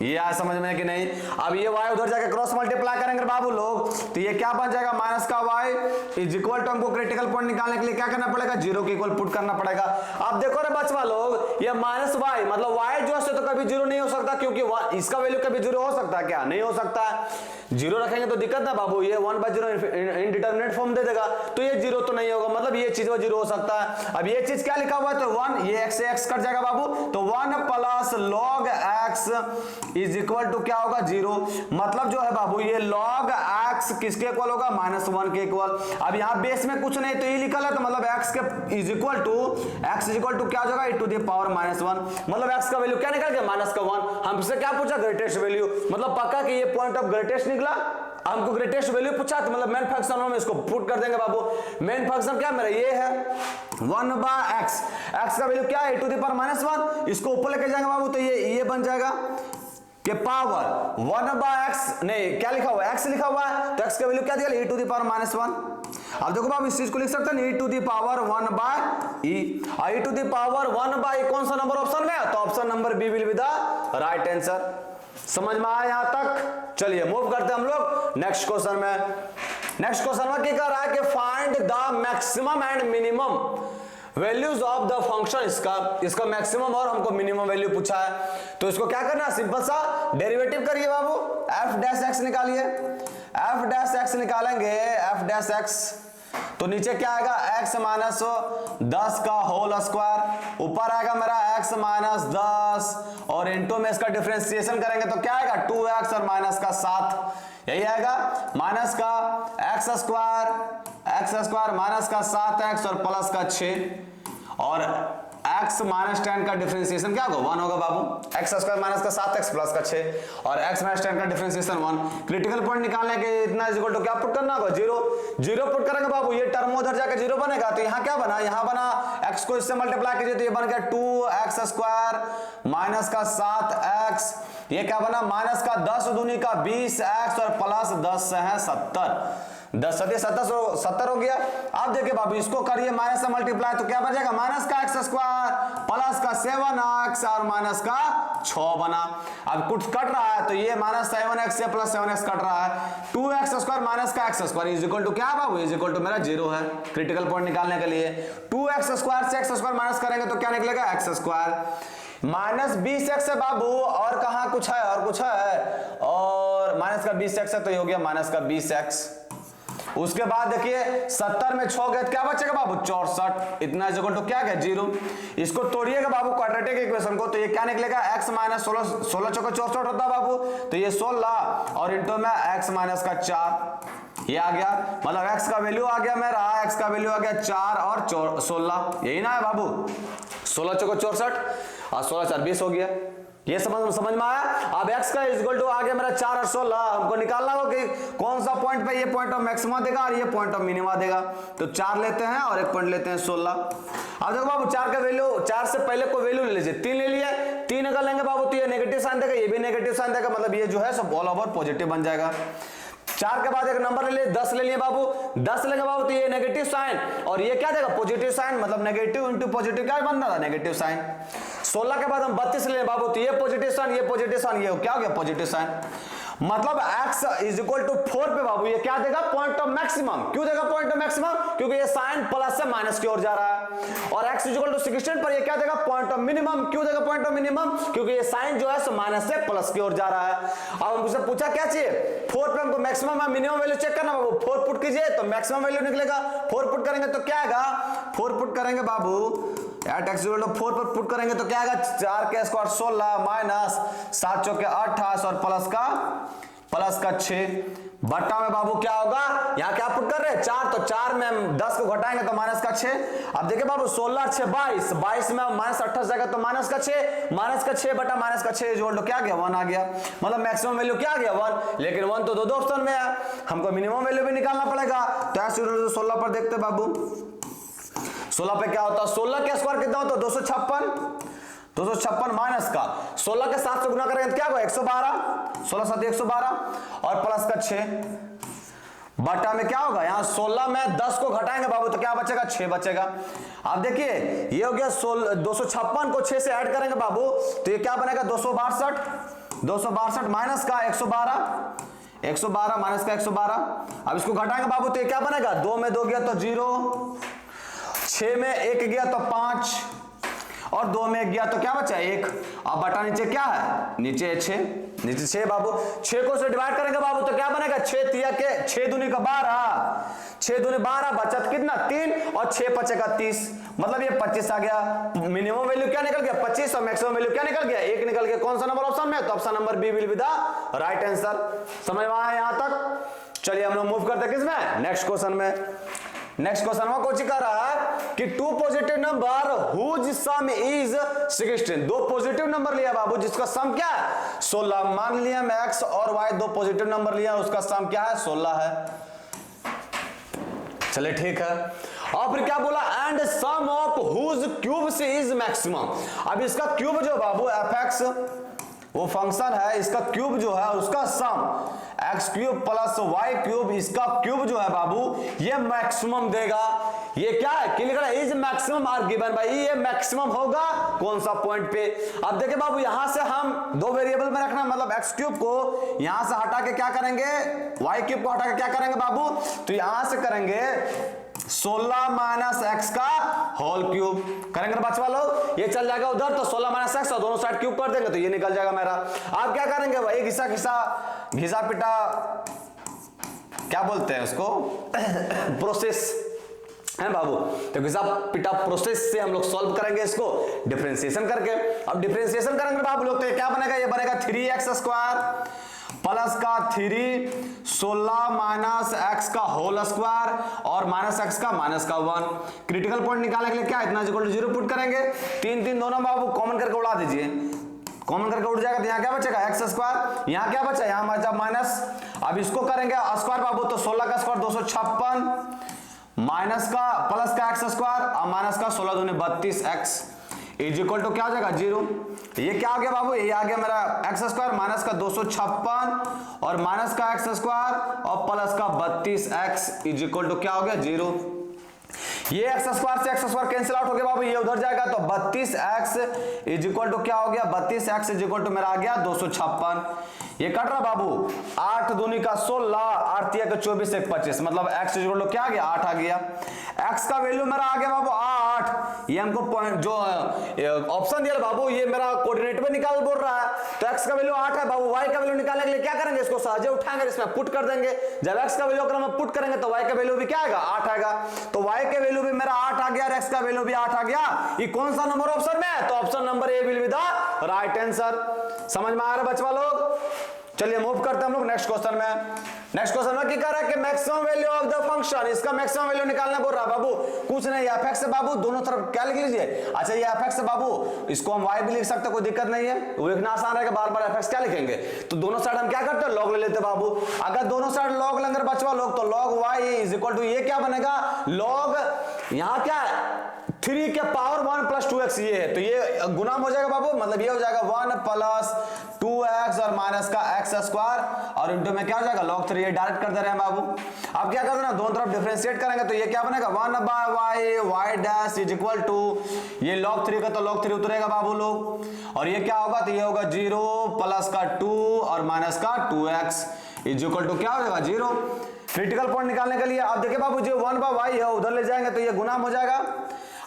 ये आया समझ में कि नहीं। अब ये y उधर जाके क्रॉस मल्टीप्लाई करेंगे बाबू लोग तो ये क्या बन जाएगा, माइनस का y इज इक्वल टू, हमको क्रिटिकल पॉइंट निकालने के लिए क्या करना पड़ेगा, 0 के इक्वल पुट करना पड़ेगा। अब देखो रे बचवा लोग, ये माइनस y मतलब y जो है तो कभी 0 नहीं हो सकता, क्योंकि इसका वैल्यू कभी 0 हो सकता है क्या, नहीं हो सकता है। 0 रखेंगे तो दिक्कत ना बाबू, ये 1/0 इनडिटरमिनेट फॉर्म दे देगा तो ये 0 तो नहीं होगा, मतलब ये चीज 0 हो सकता है। अब ये चीज क्या लिखा हुआ है तो 1, ये x से x कट जाएगा बाबू तो 1 plus log x is equal to क्या होगा 0, मतलब जो है बाबू ये log x किसके इक्वल होगा, -1 के इक्वल। अब यहाँ बेस में कुछ नहीं तो ये लिखा है तो मतलब x के इज इक्वल टू क्या हो जाएगा e टू द पावर -1, मतलब x का वैल्यू क्या निकल गया -1। हमसे क्या पूछा, ग्रेटेस्ट वैल्यू, मतलब पक्का कि ये पॉइंट ऑफ ग्रेटेस्ट निकला। हमको ग्रेटेस्ट वैल्यू पूछा तो मतलब मेन फंक्शन में इसको पुट कर देंगे बाबू। मेन फंक्शन क्या मेरा ये है 1/x, x का वैल्यू क्या है e टू द पावर -1, इसको ऊपर लेके जाएंगे बाबू तो ये बन जाएगा कि पावर 1/x, नहीं क्या लिखा हुआ है x लिखा हुआ है तो x का वैल्यू क्या दिया e टू द पावर -1। अब देखो बाबू इस चीज को लिख सकते हैं e to the power 1/e, e to the power 1/e कौन सा नंबर ऑप्शन में है तो option number B will be the right answer. समझ में आया यहां तक। चलिए मूव करते हैं हम लोग नेक्स्ट क्वेश्चन में। नेक्स्ट क्वेश्चन में क्या कह रहा है कि find the maximum and minimum values of the function. इसका मैक्सिमम और हमको मिनिमम वैल्यू पूछा है तो इसको क्या करना है, सिंपल सा डेरिवेटिव करिए बाबू, f डैश x निकालिए। f डैश x निकालेंगे, f डैश x तो नीचे क्या आएगा x माइनस 10 का होल स्क्वायर, ऊपर आएगा मेरा x माइनस 10 और इंटू में इसका डिफरेंशिएशन करेंगे तो क्या आएगा 2x और माइनस का 7, यही आएगा माइनस का x स्क्वायर माइनस का 7x और प्लस का 6 और x माइनस 10 का डिफरेंशिएशन क्या होगा 1 होगा बाबू, x स्क्वायर माइनस का 7x प्लस का 6 और x माइनस 10 का डिफरेंशिएशन 1। क्रिटिकल पॉइंट निकालने के इतना इज इक्वल टू क्या पुट करना होगा 0 पुट करेंगे बाबू, ये टर्म उधर जाके 0 बनेगा तो यहाँ क्या बना, यहाँ बना x को इससे मल्टीप्लाई कीजिए तो ये बन गया 2x स्क्वायर माइनस का 7x, ये क्या बना माइनस का 10 दूनी का 20x और प्लस 10 है 70, 10 सदी 70 हो गया। अब देखिए बाबू इसको करिए माइनस से मल्टीप्लाई तो क्या बचेगा माइनस का x स्क्वायर प्लस का 7x और माइनस का 6 बना। अब कुछ कट रहा है तो ये माइनस 7x से प्लस 7x कट रहा है, 2x स्क्वायर माइनस का x square is equal to क्या है बाबू, इज इक्वल टू मेरा 0 है। क्रिटिकल पॉइंट निकालने के लिए 2x स्क्वायर से x स्क्वायर माइनस करेंगे तो क्या निकलेगा x स्क्वायर माइनस 20x है बाबू, और कहाँ कुछ है और कुछ है और माइनस का 20x है तो ये हो गया माइनस का 20x। उसके बाद देखिए 70 में 6 गए क्या बचेगा बाबू 64, इतना इक्वल टू क्या है 0। इसको तोड़िएगा बाबू क्वाड्रेटिक इक्वेशन को तो ये क्या निकलेगा x माइनस 16 चौका 64 होता है बाबू तो ये 16 और इंटू में x माइनस का 4, ये आ गया मतलब x का वैल्यू आ गया मेरा, x का वैल्यू आ गया 4 और 16, यही ना है बाबू 16 चौका 64 और 16 4 20 हो गया। ये समझ में आया। अब x का इक्वल टू आ गया मेरा 4 और 16, हमको निकालना होगा कि कौन सा पॉइंट पे ये पॉइंट ऑफ मैक्सिमा देगा और ये पॉइंट ऑफ मिनिमा देगा, तो 4 लेते हैं और एक पॉइंट लेते हैं 16। अब देखो बाबू 4 का वैल्यू, 4 से पहले कोई वैल्यू ले लीजिए, 3 ले लिया, 3 अगर लेंगे बाबू तो ये नेगेटिव साइन देगा, ये भी नेगेटिव साइन देगा, मतलब ये जो है सब ऑल ओवर पॉजिटिव बन जाएगा। 4 के बाद एक नंबर ले लिए 10 ले लिए बाबू, 10 लेंगे बाबू तो ये नेगेटिव साइन और ये क्या देगा पॉजिटिव साइन, मतलब नेगेटिव इंटू पॉजिटिव क्या बन रहा था नेगेटिव साइन। 16 के बाद हम 32 ले बाबू तो ये पॉजिटिव साइन ये क्या हो गया पॉजिटिव साइन, मतलब x इज इक्वल टू 4 पे बाबू ये क्या देगा पॉइंट ऑफ मैक्सिमम। क्यों देगा पॉइंट ऑफ मैक्सिमम, क्योंकि ये साइन प्लस से माइनस की ओर जा रहा है। और x इज इक्वल टू 16 पर ये क्या देगा पॉइंट ऑफ मिनिमम। क्यों देगा पॉइंट ऑफ मिनिमम, क्योंकि ये साइन जो है सो माइनस से प्लस की ओर जा रहा है। अब हमसे पूछा क्या चाहिए 4 पे, हमको मैक्सिमम और मिनिमम वैल्यू चेक करना बाबू। 4 पुट कीजिए तो मैक्सिमम वैल्यू निकलेगा, 4 पुट करेंगे तो क्या आएगा, 4 पुट करेंगे बाबू एट x इक्वल टू 4 पर पुट करेंगे तो क्या आएगा 4 के स्क्वायर 16 माइनस 7 चौके 28 और प्लस का प्लस का 6 बट्टा में बाबू क्या होगा, यहां क्या पुट कर रहे हैं 4, तो 4 में हम 10 को घटाएंगे तो माइनस का 6। अब देखिए बाबू 16 6 22, 22 में माइनस 28 जाएगा तो माइनस का 6 बटा माइनस का 6 जोड़ लो, क्या आ गया 1 आ गया। मतलब मैक्सिमम वैल्यू क्या आ गया 1, लेकिन 1 तो दो ऑप्शन में है, हमको मिनिमम वैल्यू भी निकालना पड़ेगा। तो ऐसे 16 पर देखते बाबू, 16 पे क्या होता है, 16 के स्क्वायर कितना होता है 256 माइनस का 16 के 7 से गुना करेंगे तो क्या होगा 112, 16 7 112 और प्लस का 6 बटा में क्या होगा, यहां 16 में 10 को घटाएंगे बाबू तो क्या बचेगा 6 बचेगा। अब देखिए ये हो गया 256 को 6 से ऐड करेंगे बाबू तो ये क्या बनेगा 262 माइनस का 112 माइनस का 112। अब इसको घटाएंगे बाबू तो ये क्या बनेगा, 2 में 2 गया तो 0, 6 में 1 गया तो 5 और 2 में 1 गया तो क्या बचा 1। अब बटा नीचे क्या है, नीचे 6 बाबू, 6 को से डिवाइड करेंगे बाबू तो क्या बनेगा 6 तिया के 6 दूनी का 12, 6 दूनी 12 बचत कितना 3 और 6 बचेगा 30, मतलब ये 25 आ गया। मिनिमम वैल्यू क्या निकल गया 25 और मैक्सिमम वैल्यू क्या निकल गया 1 निकल गया। कौन सा नंबर ऑप्शन में, तो option number B will be the right answer. समझ में आया यहां तक। चलिए हम लोग मूव करते हैं किसमें, नेक्स्ट क्वेश्चन में। नेक्स्ट क्वेश्चन में कोच कर रहा है कि 2 positive number whose sum is 16। 2 positive number लिया बाबू जिसका सम क्या है 16। मान लिया हम x और y 2 पॉजिटिव नंबर लिया, उसका सम क्या है 16 है। चले ठीक है। और फिर क्या बोला, and sum of whose cubes is maximum. अब इसका क्यूब जो बाबू fx वो फंक्शन है, इसका क्यूब जो है उसका सम x cube plus y cube, इसका क्यूब जो है बाबू ये मैक्सिमम देगा। ये क्या है कि लिख रहा है इज मैक्सिमम आर गिवन भाई, ये मैक्सिमम होगा कौन सा पॉइंट पे। अब देखिए बाबू यहां से हम 2 वेरिएबल में रखना, मतलब x क्यूब को यहां से हटा के क्या करेंगे y क्यूब को हटा के क्या करेंगे बाबू, तो यहां से करेंगे 16 माइनस एक्स का होल क्यूब करेंगे ना बच्चा लोग, ये चल जाएगा उधर तो 16 माइनस एक्स और दोनों साइड क्यूब कर देंगे तो ये निकल जाएगा मेरा। आप क्या करेंगे भाई घिसा पिटा क्या बोलते हैं उसको प्रोसेस है बाबू, तो घिसा पिटा प्रोसेस से हम लोग सॉल्व करेंगे इसको डिफरेंशिएशन करके। अब डिफरेंशिएशन करेंगे बाबू लोग तो क्या बनेगा, ये बनेगा 3x स्क्वायर प्लस का 3 16 माइनस एक्स का होल स्क्वायर और माइनस एक्स का माइनस का 1। क्रिटिकल पॉइंट निकालने के लिए क्या इतना इक्वल टू 0 पुट करेंगे, 3 दोनों बाबू कॉमन करके उड़ा दीजिए, कॉमन करके उड़ जाएगा तो यहाँ क्या बचेगा एक्स स्क्वायर, यहाँ क्या बचा यहाँ बचा माइनस। अब इसको करेंगे स्क्वायर बाबू तो 16 का स्क्वायर 256 माइनस का प्लस का एक्स स्क्वायर और माइनस का 16 दूनी 32 एक्स इज इक्वल टू क्या हो जाएगा 0। ये क्या आ गया बाबू, ये आ गया मेरा एक्स स्क्वायर माइनस का 256 और माइनस का एक्स स्क्वायर और प्लस का 32 एक्स इज इक्वल टू क्या हो गया 0। ये एक्स स्क्वायर से एक्स स्क्वायर कैंसिल आउट हो गया बाबू, ये उधर जाएगा तो 32 एक्स इज इक्वल टू क्या हो गया 32 एक्स इज इक्वल टू मेरा आ गया 256। ये कट रहा बाबू 8 दूनी का 16 8 तिया का 24 1 25, मतलब एक्स इज इक्वल टू क्या आ गया 8 आ गया। एक्स का वैल्यू मेरा आ गया बाबू 8, ये हमको पॉइंट जो ऑप्शन दिया बाबू ये मेरा कोऑर्डिनेट में निकाल बोल रहा है, तो एक्स का वैल्यू 8 है बाबू। वाई का वैल्यू निकालने के लिए क्या करेंगे, इसको सहजे उठाएंगे इसमें पुट कर देंगे। जब एक्स का वैल्यू अगर हम पुट करेंगे तो वाई का वैल्यू भी क्या आएगा 8 आएगा, तो वाई के वैल्यू भी मेरा 8 आ गया और एक्स का वैल्यू भी 8 आ गया। ये कौन सा नंबर ऑप्शन में है, तो option number A will be the right answer. समझ में आ रहा है बच्चा लोग। चलिए मूव करते हैं हम लोग नेक्स्ट क्वेश्चन में। नेक्स्ट क्वेश्चन में क्या कह रहा है कि maximum value of the function, इसका मैक्सिमम वैल्यू निकालना बोल रहा है बाबू। कुछ नहीं एफ से बाबू दोनों तरफ क्या लिख लीजिए, अच्छा ये एफ से बाबू इसको हम वाई भी लिख सकते, कोई दिक्कत नहीं है, वो लिखना आसान रहेगा, बार बार एफ क्या लिखेंगे। तो दोनों साइड हम क्या करते हैं लॉग ले लेते बाबू। अगर दोनों साइड लॉग लेंगे बचवा लोग तो log Y is equal to ये क्या बनेगा लॉग, यहाँ क्या है 3 के पावर 1 प्लस 2x ये है, तो ये गुना हो जाएगा बाबू, मतलब ये हो जाएगा 1 प्लस 2x और माइनस का x स्क्वायर और इनटू में क्या हो जाएगा log 3, ये डायरेक्ट कर दे रहे हैं बाबू। अब क्या कर देना दोनों तरफ डिफरेंशिएट करेंगे तो ये क्या बनेगा 1 by y y dash is equal to ये log 3 का तो log 3 उतरेगा बाबू लोग, और ये क्या होगा तो ये होगा 0 प्लस का 2 और माइनस का 2x इज इक्वल टू क्या हो जाएगा 0। क्रिटिकल पॉइंट निकालने के लिए अब देखिए बाबू जो 1 बाय y है उधर ले जाएंगे तो ये गुना हो जाएगा।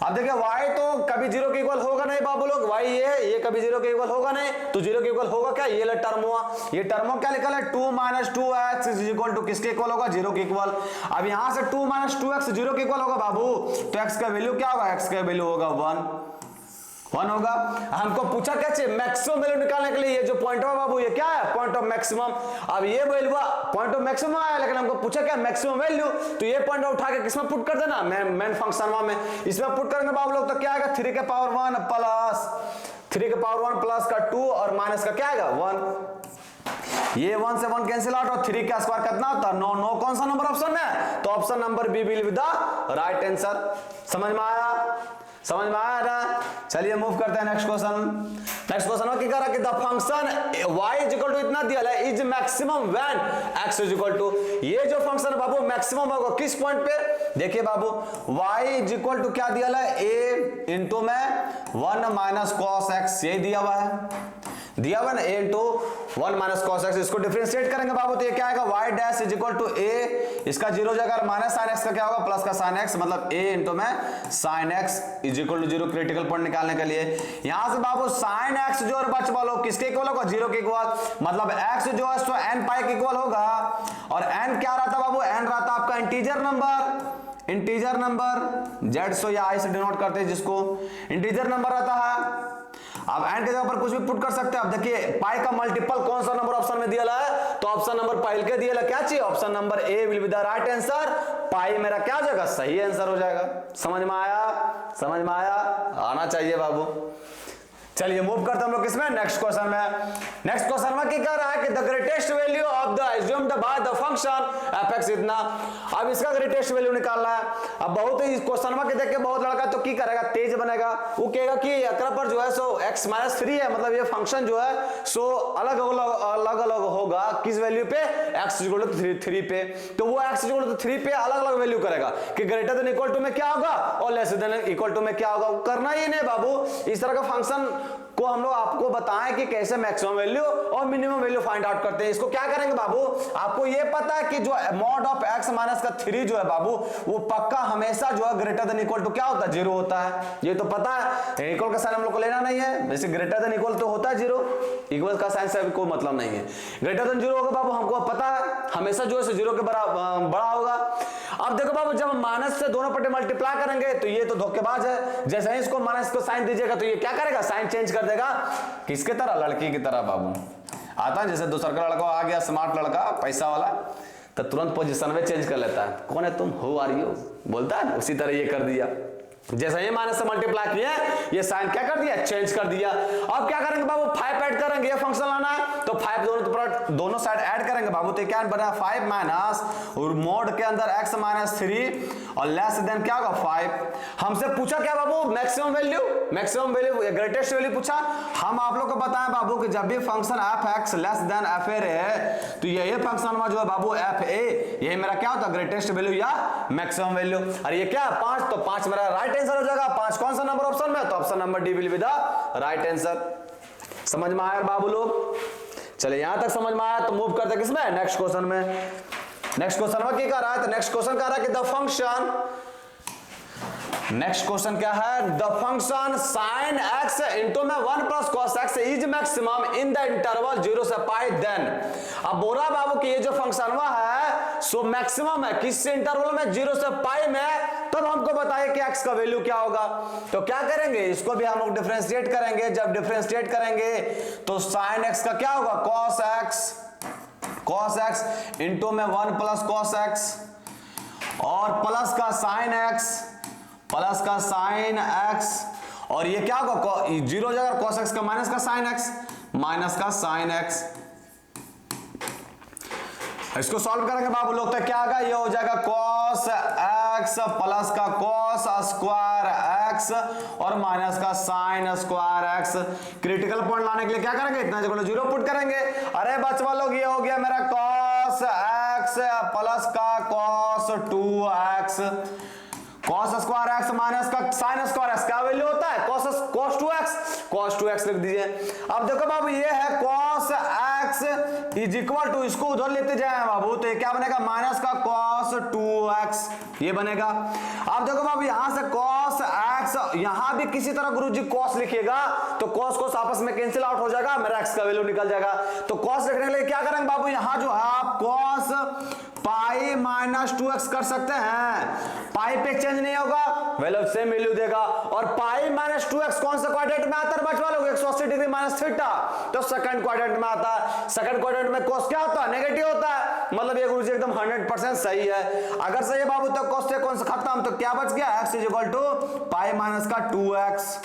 अब देखिए y तो कभी 0 के इक्वल होगा नहीं बाबू लोग, y ये कभी 0 के इक्वल होगा नहीं, तो 0 के इक्वल होगा क्या ये टर्म हुआ, ये टर्म क्या लिखा है 2 minus 2x is equal to किसके इक्वल होगा 0 के इक्वल। अब यहां से 2 माइनस 2x 0 के इक्वल होगा बाबू, तो x का वैल्यू क्या होगा, x का वैल्यू होगा 1। 1 होगा। हमको पूछा क्या चाहिए, मैक्सिमम वैल्यू निकालने के लिए। ये जो पॉइंट ऑफ बाबू, ये क्या है, पॉइंट ऑफ मैक्सिमम। अब ये वैल्यू पॉइंट ऑफ मैक्सिमम आया, लेकिन हमको पूछा क्या, मैक्सिमम वैल्यू। तो ये पॉइंट उठा के किसमें पुट कर देना, मेन फंक्शन में। इसमें पुट करेंगे बाबू लोग तो क्या आएगा, 3 के पावर 1 प्लस 3 के पावर 1 प्लस का 2 और माइनस का क्या आएगा 1। ये 1 से 1 कैंसिल आउट और 3 का स्क्वायर कितना होता है 9। 9 कौन सा नंबर ऑप्शन में, तो option number B will be the right answer. समझ में आया, समझ में आया ना। चलिए मूव करते हैं नेक्स्ट क्वेश्चन। नेक्स्ट क्वेश्चन में क्या कह रहा है कि the function y is equal to इतना दिया है, is maximum when x is equal to. ये जो फंक्शन है बाबू मैक्सिमम होगा किस पॉइंट पे, देखिए बाबू y इज इक्वल टू क्या दिया है, a इंटू में 1 माइनस कॉस x, ये दिया हुआ है, दिया हुआ ना, a into 1 minus cos x। इसको डिफरेंशिएट करेंगे बाबू तो ये क्या आएगा, y dash is equal to a, इसका जीरो जाएगा, माइनस साइन x का क्या होगा, प्लस का साइन x, मतलब a इंटू में sine x is equal to 0। Critical point निकालने के लिए यहां से बाबू साइन x जो और बच वालों किसके इक्वल होगा, 0 के इक्वल, मतलब x जो है सो n पाई के इक्वल होगा। और n क्या रहता बाबू, n रहता आपका integer number, integer number z सो या i से डिनोट करते हैं जिसको इंटीजर नंबर रहता है। अब एंड के जगह पर कुछ भी पुट कर सकते हैं। अब देखिए पाई का मल्टीपल कौन सा नंबर ऑप्शन में दिया है, तो ऑप्शन नंबर पाई के दिया है, क्या चाहिए, option number A will be the right answer. Pi मेरा क्या हो जाएगा, सही आंसर हो जाएगा। समझ में आया, समझ में आया, आना चाहिए बाबू। चलिए मूव करते हम लोग किसमें, नेक्स्ट क्वेश्चन में। नेक्स्ट क्वेश्चन में क्या कह रहा है कि the greatest value of the assumed by the function f(x) इतना। अब इसका ग्रेटेस्ट वैल्यू निकालना है। अब बहुत ही क्वेश्चन में देख के बहुत लड़का तो की करेगा, तेज बनेगा, वो कहेगा कि एकरा पर जो है सो x माइनस 3 है, मतलब ये फंक्शन जो है सो अलग अलग होगा किस वैल्यू पे, x इक्वल टू 3 पे। तो वो x इक्वल टू 3 पे अलग अलग वैल्यू करेगा कि ग्रेटर देन इक्वल टू में क्या होगा और लेस देन इक्वल टू में क्या होगा। करना ही नहीं बाबू, इस तरह का फंक्शन को हम लोग आपको बताएं कि कैसे मैक्सिमम वैल्यू और मिनिमम वैल्यू फाइंड आउट करते हैं। इसको क्या करेंगे बाबू, आपको ये पता है कि जो मॉड ऑफ x माइनस का 3 जो है बाबू वो पक्का हमेशा जो है ग्रेटर देन इक्वल टू क्या होता है, 0 होता है। ये तो पता है, इक्वल का साइन हम लोग को लेना नहीं है, वैसे ग्रेटर देन इक्वल तो होता है 0, इक्वल का साइन से कोई मतलब नहीं है। ग्रेटर देन 0 होगा बाबू, हमको पता है हमेशा जो है 0 के बड़ा होगा। अब देखो बाबू जब माइनस से दोनों पट्टे मल्टीप्लाई करेंगे तो ये तो धोखेबाज है, जैसे ही इसको माइनस को साइन दीजिएगा तो ये क्या करेगा, साइन चेंज कर देगा किसके तरह, लड़की की तरह बाबू। आता है जैसे दूसरा का लड़का आ गया, स्मार्ट लड़का पैसा वाला, तो तुरंत पोजीशन में चेंज कर लेता है, कौन है तुम, हु आर यू बोलता है, उसी तरह ये कर दिया। जैसे ये माइनस से मल्टीप्लाई किया ये साइन क्या कर दिया, चेंज कर दिया। अब क्या करेंगे बाबू, 5 ऐड करेंगे, ये फंक्शन लाना है तो 5 दोनों साइड ऐड करेंगे बाबू, तो क्या बना 5 माइनस और मोड के अंदर x माइनस 3 और लेस देन क्या होगा 5। हमसे पूछा क्या बाबू, maximum value, maximum value greatest value पूछा। हम आप लोग को बताएं बाबू कि जब भी function f(x) less than f(a) है तो ये फंक्शन में जो है बाबू f(a) ये मेरा क्या होता है, ग्रेटेस्ट वैल्यू या मैक्सिमम वैल्यू। और ये क्या 5, तो 5 मेरा राइट आंसर हो जाएगा। 5 कौन सा नंबर ऑप्शन में, तो option number D will be the right answer. समझ में आया बाबू लोग, चलिए यहां तक समझ में आया तो मूव करते किसमें, नेक्स्ट क्वेश्चन में। नेक्स्ट क्वेश्चन में क्या कह रहा है, तो नेक्स्ट क्वेश्चन कह रहा है कि द फंक्शन, नेक्स्ट क्वेश्चन क्या है, the function sin x into में 1 plus cos x is maximum in the interval 0 से पाई देन। अब बोला बाबू कि ये जो फंक्शन हुआ है सो मैक्सिमम है किस इंटरवल में, 0 से पाई में। तब हमको बताइए कि x का वैल्यू क्या होगा। तो क्या करेंगे, इसको भी हम लोग डिफरेंशिएट करेंगे। जब डिफरेंशिएट करेंगे तो sin x का क्या होगा, cos x इंटू में 1 प्लस cos x और प्लस का sin x, प्लस का साइन x और ये क्या होगा 0 जगह cos x का माइनस का साइन x, माइनस का साइन x। इसको सॉल्व करेंगे बाबू लोग तो क्या आएगा, ये हो जाएगा cos x प्लस का cos स्क्वायर x और माइनस का sine square x। Critical point लाने के लिए क्या करेंगे, इतना जगह 0 पुट करेंगे। अरे बच्चा लोग ये हो गया मेरा cos x प्लस का cos 2x, cos square x minus का sin स्क्वायर x क्या वैल्यू होता है, cos 2x लिख दीजिए। अब देखो बाबू ये है cos x is equal to, इसको उधर लेते जाए बाबू तो ये क्या बनेगा, माइनस का cos 2x ये बनेगा। अब देखो बाबू यहां से cos x, यहां भी किसी तरह गुरुजी cos लिखिएगा तो cos आपस में कैंसिल आउट हो जाएगा, मेरा x का वैल्यू निकल जाएगा। तो cos लिखने के लिए क्या करेंगे बाबू, यहां जो है आप cos पाई माइनस 2x कर सकते हैं, पाई पे चेंज नहीं होगा, वैल्यू सेम वैल्यू देगा। और पाई माइनस 2x कौन सा क्वाड्रेंट में आता है बच्चों लोग? 180 डिग्री माइनस थीटा, तो सेकंड क्वाड्रेंट में आता है। सेकंड क्वाड्रेंट में cos क्या होता है? नेगेटिव होता है। मतलब ये गुरुजी एकदम 100% सही है। अगर सही है बाबू तो cos से कौन सा खत्म, तो क्या बच गया? x equal to pi minus का 2x।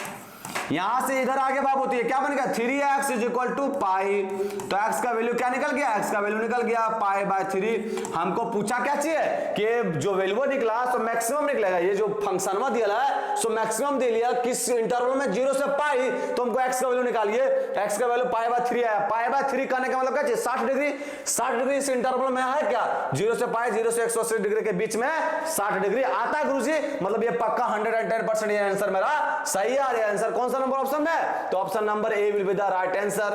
यहां से इधर आगे बाबू तो ये क्या बन गया? 3x इज इक्वल टू पाई। तो x का वैल्यू क्या निकल गया? x का वैल्यू निकल गया पाई बाय 3। हमको पूछा क्या चाहिए कि जो वैल्यू निकला सो मैक्सिमम निकलेगा। ये जो फंक्शन में दिया है सो मैक्सिमम दे लिया किस इंटरवल में 0 से पाई, तो हमको x का वैल्यू निकालिए। x का वैल्यू पाई बाय 3 आया। पाई बाय 3 करने का मतलब क्या चाहिए? 60 डिग्री। 60 डिग्री इस इंटरवल में है क्या? 0 से पाई, 0 से 180 डिग्री के बीच में 60 डिग्री आता है गुरुजी। मतलब ये पक्का 110% ये आंसर मेरा सही है। और ये आंसर कौन सा नंबर ऑप्शन में? तो option number A will be the right answer.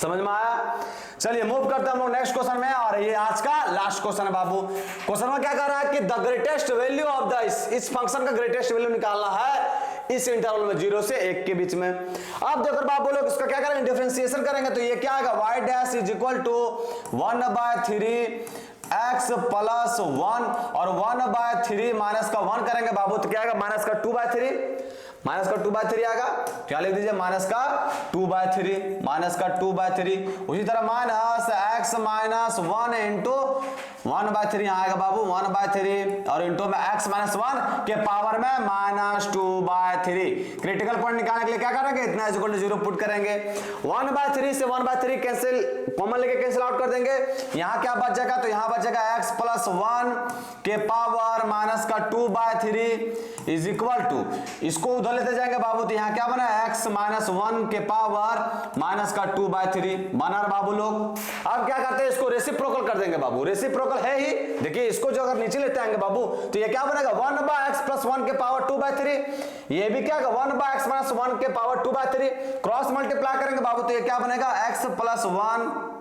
समझ में आया? चलिए मूव करते हैं हम लोग नेक्स्ट क्वेश्चन में। और ये आज का लास्ट क्वेश्चन है बाबू। क्वेश्चन में क्या कह रहा है कि the greatest value of the इस फंक्शन का ग्रेटेस्ट वैल्यू निकालना है इस इंटरवल में 0 से 1 के बीच में। अब देखो बाबू लोग इसका क्या करेंगे? डिफरेंशिएशन करेंगे तो ये क्या आएगा? y dash is equal to 1/3 x plus 1 और 1/3 माइनस का 1 करेंगे बाबू तो क्या आएगा? माइनस का 2/3। माइनस का 2/3 आएगा। क्या लिख दीजिए? माइनस का 2/3। माइनस का 2/3। उसी तरह माइनस x माइनस 1 इंटू 1/3 आएगा बाबू 1/3 और इंटू में x माइनस 1 के पावर में माइनस 2/3। क्रिटिकल पॉइंट निकालने के लिए क्या करेंगे? इतना इज इक्वल टू 0 पुट करेंगे। 1/3 से 1/3 कैंसिल, कॉमन लेके कैंसिल आउट कर देंगे। यहाँ क्या बच जाएगा? तो यहाँ बचेगा x प्लस 1 के पावर माइनस का 2/3 इज इक्वल टू, इसको उधर लेते जाएंगे बाबू तो यहाँ क्या बना? x माइनस 1 के पावर माइनस का 2/3 बना बाबू लोग। अब क्या करते हैं? इसको रेसिप्रोकल कर देंगे बाबू। रेसिप्रोकल है ही। देखिए इसको जो अगर नीचे लेते आएंगे बाबू तो ये क्या बनेगा? 1/x प्लस 1 के पावर 2/3। ये भी क्या होगा? 1/x माइनस 1 के पावर 2/3। क्रॉस मल्टीप्लाई करेंगे बाबू तो ये क्या बनेगा? x प्लस 1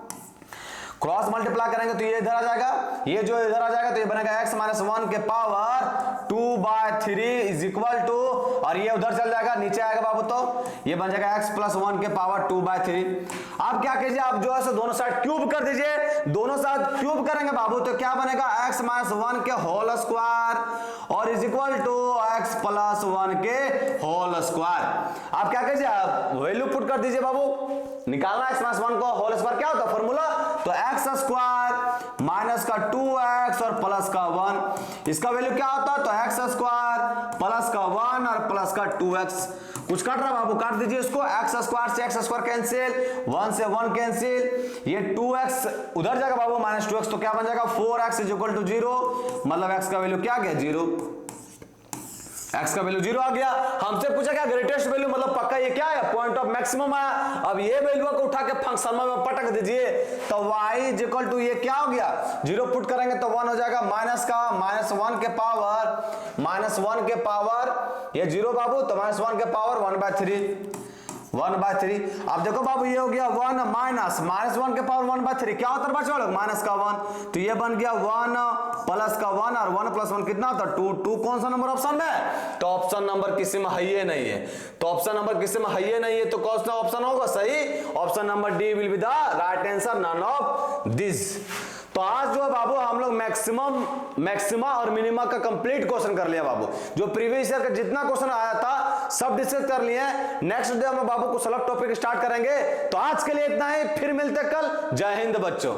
क्रॉस मल्टीप्लाई करेंगे तो ये इधर आ जाएगा, ये जो इधर आ जाएगा तो ये बनेगा x माइनस 1 के पावर 2/3 इज इक्वल टू, और ये उधर चल जाएगा नीचे आएगा बाबू तो ये बन जाएगा x प्लस 1 के पावर 2/3। आप क्या कीजिए? आप जो है सो दोनों साइड क्यूब कर दीजिए। दोनों साइड क्यूब करेंगे बाबू तो क्या बनेगा? x माइनस 1 के होल स्क्वायर और is equal to x plus 1 के होल स्क्वायर। आप क्या कीजिए? आप वैल्यू पुट कर दीजिए बाबू। निकालना x माइनस 1 को होल स्क्वायर क्या होता है फॉर्मूला? तो x स्क्वायर माइनस का 2x और प्लस का 1, इसका वैल्यू क्या होता है? तो x स्क्वायर प्लस का 1 और प्लस का 2x। कुछ काट रहा बाबू, काट दीजिए इसको। x स्क्वायर से x स्क्वायर कैंसिल, 1 से 1 कैंसिल, ये 2x उधर जाएगा बाबू माइनस 2x तो क्या बन जाएगा? 4x is equal to 0। मतलब x का वैल्यू क्या आ गया? 0। x का वैल्यू 0 आ गया। हमसे पूछा क्या? ग्रेटेस्ट वैल्यू, मतलब पक्का ये क्या है? पॉइंट ऑफ मैक्सिमम आया। अब ये वैल्यू को उठा के फंक्शन में पटक दीजिए तो y इज इक्वल टू ये क्या हो गया? 0 पुट करेंगे तो 1 हो जाएगा। माइनस का माइनस 1 के पावर माइनस 1 के पावर ये 0 बाबू तो माइनस 1 के पावर 1/3। अब देखो बाबू ये हो गया 1 माइनस 1 के पावर 1/3 क्या होता है बच्चों लोग? माइनस का 1 तो ये बन गया 1 प्लस का 1 और 1 प्लस 1 कितना होता है? 2 कौन सा नंबर ऑप्शन में? तो ऑप्शन नंबर किसी में है ही नहीं है। तो ऑप्शन नंबर किसी में है ही नहीं है तो कौन सा ऑप्शन होगा सही? Option number D will be the right answer, none of this. तो आज जो है बाबू हम लोग मैक्सिमा और मिनिमा का कंप्लीट क्वेश्चन कर लिया बाबू। जो प्रीवियस ईयर का जितना क्वेश्चन आया था सब डिस्कस कर लिए। नेक्स्ट डे हम बाबू कुछ अलग टॉपिक स्टार्ट करेंगे। तो आज के लिए इतना ही, फिर मिलते कल। जय हिंद बच्चों।